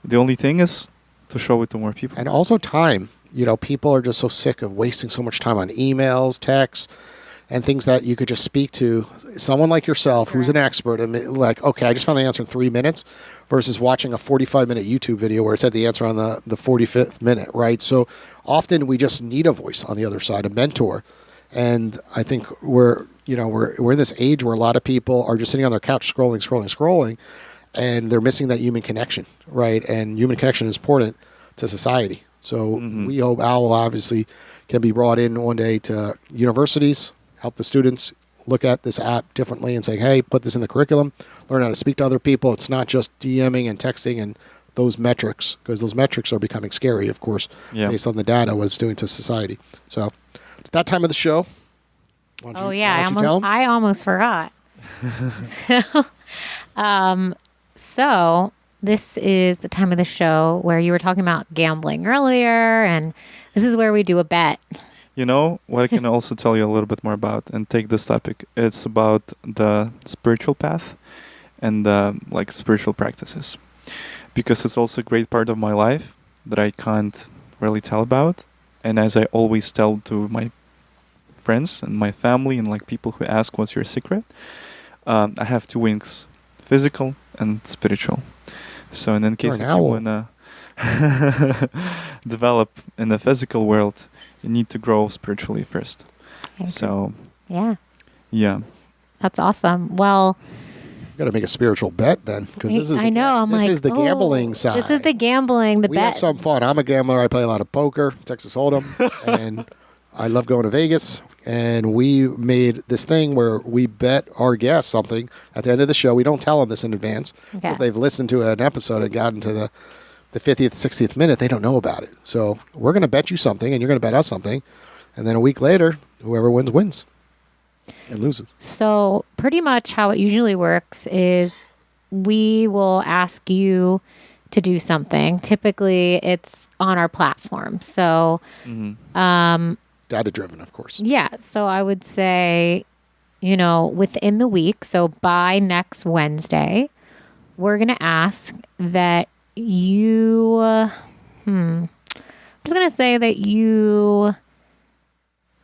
The only thing is to show it to more people. And also time. People are just so sick of wasting so much time on emails, texts, and things that you could just speak to someone like yourself who's an expert and like, okay, I just found the answer in 3 minutes versus watching a 45-minute YouTube video where it said the answer on the 45th minute, right? So often we just need a voice on the other side, a mentor. And I think we're in this age where a lot of people are just sitting on their couch scrolling, and they're missing that human connection, right? And human connection is important to society. So we hope Owwll obviously can be brought in one day to universities, help the students look at this app differently and saying, hey, put this in the curriculum, learn how to speak to other people. It's not just DMing and texting and those metrics, because those metrics are becoming scary, of course, based on the data, what it's doing to society. So it's that time of the show. I almost forgot. So this is the time of the show where you were talking about gambling earlier, and this is where we do a bet. You know what I can also tell you a little bit more about and take this topic. It's about the spiritual path and like spiritual practices, because it's also a great part of my life that I can't really tell about. And as I always tell to my friends and my family and like people who ask what's your secret, I have two wings, physical and spiritual. So in case you want to develop in the physical world, you need to grow spiritually first. So yeah, that's awesome. Well, got to make a spiritual bet then, because this is the gambling side. This is the gambling. We have some fun. I'm a gambler. I play a lot of poker, Texas Hold'em, and I love going to Vegas. And we made this thing where we bet our guests something at the end of the show. We don't tell them this in advance because they've listened to an episode and gotten to the 50th, 60th minute. They don't know about it. So we're going to bet you something, and you're going to bet us something. And then a week later, whoever wins and loses. So pretty much how it usually works is we will ask you to do something. Typically, it's on our platform. So data-driven, of course. Yeah. So I would say, within the week, so by next Wednesday, we're going to ask that you, I'm just going to say that you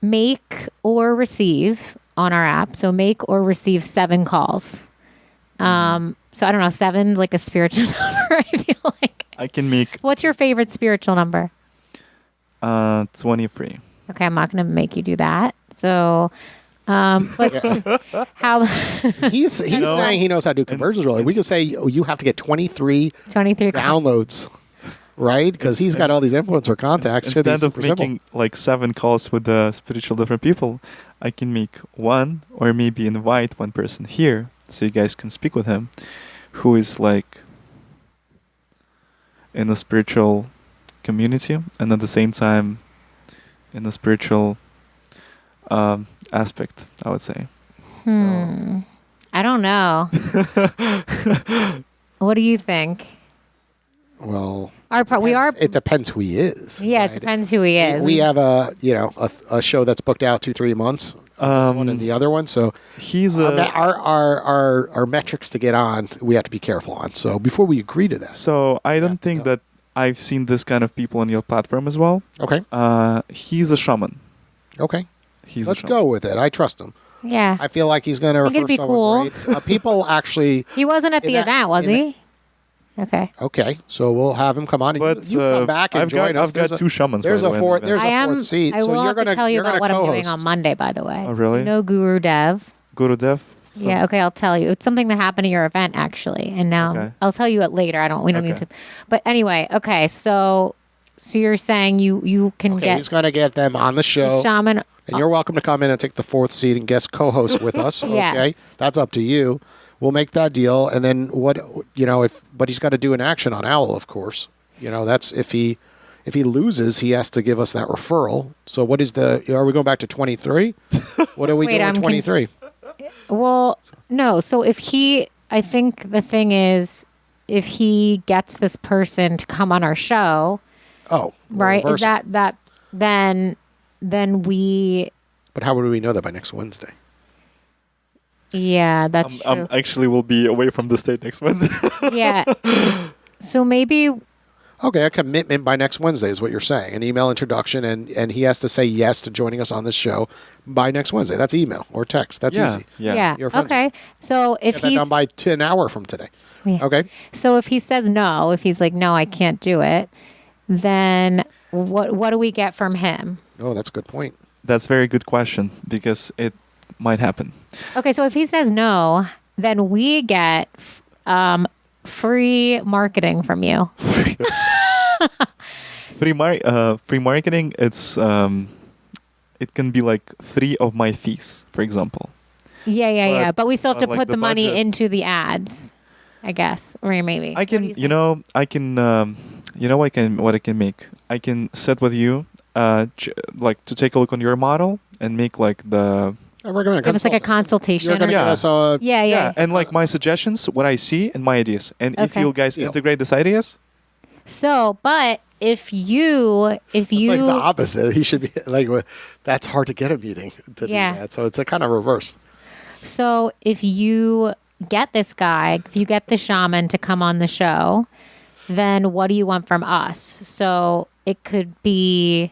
make or receive on our app. So make or receive 7 calls. So I don't know, 7's like a spiritual number, I feel like. I can make... What's your favorite spiritual number? 23. Okay, I'm not going to make you do that. So, but how... he's saying he knows how to do conversions really. We can say you have to get 23 downloads, right? Because he's got all these influencer contacts. Instead of making like 7 calls with the spiritual different people, I can make 1 or maybe invite 1 person here so you guys can speak with him who is like in the spiritual community and at the same time in the spiritual aspect, I would say. So. I don't know. What do you think? Well, it depends who he is. Yeah, right? It depends who he is. We have a show that's booked out 2-3 months. This one and the other one. So he's our metrics to get on. We have to be careful on. So before we agree to that. So I don't think that I've seen this kind of people on your platform as well. Okay. He's a shaman. Okay. Let's go with it. I trust him. Yeah. I feel like he's going to refer someone great. People actually. He wasn't at the event, was he? Okay. Okay. So we'll have him come on. But you come back and join us. I've got 2 shamans. There's a fourth seat. I will have to tell you about what I'm doing on Monday, by the way. Oh, really? You know Guru Dev? Guru Dev? Yeah, okay, I'll tell you. It's something that happened at your event, actually. And now I'll tell you it later. We don't need to. But anyway, okay, so you're saying you can get... He's going to get them on the show. Shaman... And you're welcome to come in and take the 4th seat and guest co-host with us. Yes. Okay, that's up to you. We'll make that deal, and then but he's got to do an action on Owwll, of course. That's if he loses, he has to give us that referral. So what is are we going back to 23? What are we doing at 23? Well, no. So I think the thing is, if he gets this person to come on our show, right? Is that then we... But how would we know that by next Wednesday? Yeah, that's true. Actually will be away from the state next Wednesday. Yeah. So maybe... Okay, a commitment by next Wednesday is what you're saying. An email introduction, and he has to say yes to joining us on this show by next Wednesday. That's email or text. That's easy. Yeah. You're friends. Okay. So if Get that he's done by an hour from today. Yeah. Okay. So if he says no, if he's like, no, I can't do it, then what do we get from him? Oh, that's a good point. That's a very good question because it might happen. Okay, so if he says no, then we get free marketing from you. Free marketing, it can be like 3 of my fees, for example. Yeah. But we still have to like put the the money budget- into the ads, I guess, or maybe. I can, what I can make. I can sit with you, like to take a look on your model and make like the I recommend Give us like a consultation. You're going to Yeah. give us a Yeah. and like my suggestions, what I see, and my ideas. And if Okay. you guys Deal. integrate these ideas, So, but if you It's like the opposite. He should be like, that's hard to get a meeting to Yeah. do that. So it's a kind of reverse. So if you get this guy, if you get the shaman to come on the show, then what do you want from us? So it could be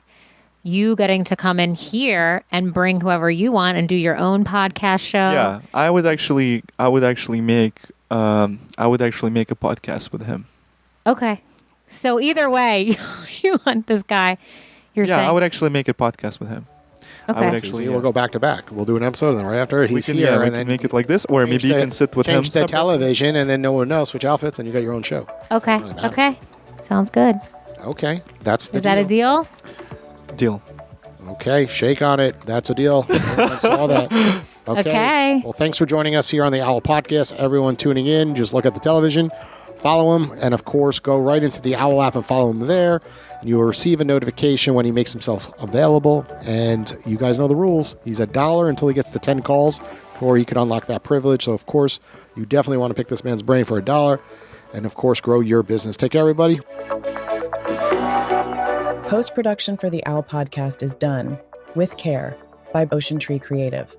you getting to come in here and bring whoever you want and do your own podcast show. yeah, I would actually make a podcast with him. Okay. So either way, you want this guy. You're Yeah, saying. I would actually make a podcast with him. Okay. I would Easy. actually. We'll go back to back. We'll do an episode, and then right after we he's can, here, we and can then make it like this, or change maybe you the- can sit with him. change the separate. television, and then no one knows, switch outfits, and you got your own show. Okay. Really bad. Okay. Sounds good. Okay, that's the Is that a deal? Deal. Okay, shake on it. That's a deal. Everyone saw that. Okay. Well, thanks for joining us here on the Owwll Podcast. Everyone tuning in, just look at the television, follow him, and of course, go right into the Owwll app and follow him there. And you will receive a notification when he makes himself available. And you guys know the rules. He's $1 until he gets to 10 calls before he can unlock that privilege. So, of course, you definitely want to pick this man's brain for $1. And, of course, grow your business. Take care, everybody. Post-production for the Owwll Podcast is done, with care, by Ocean Tree Creative.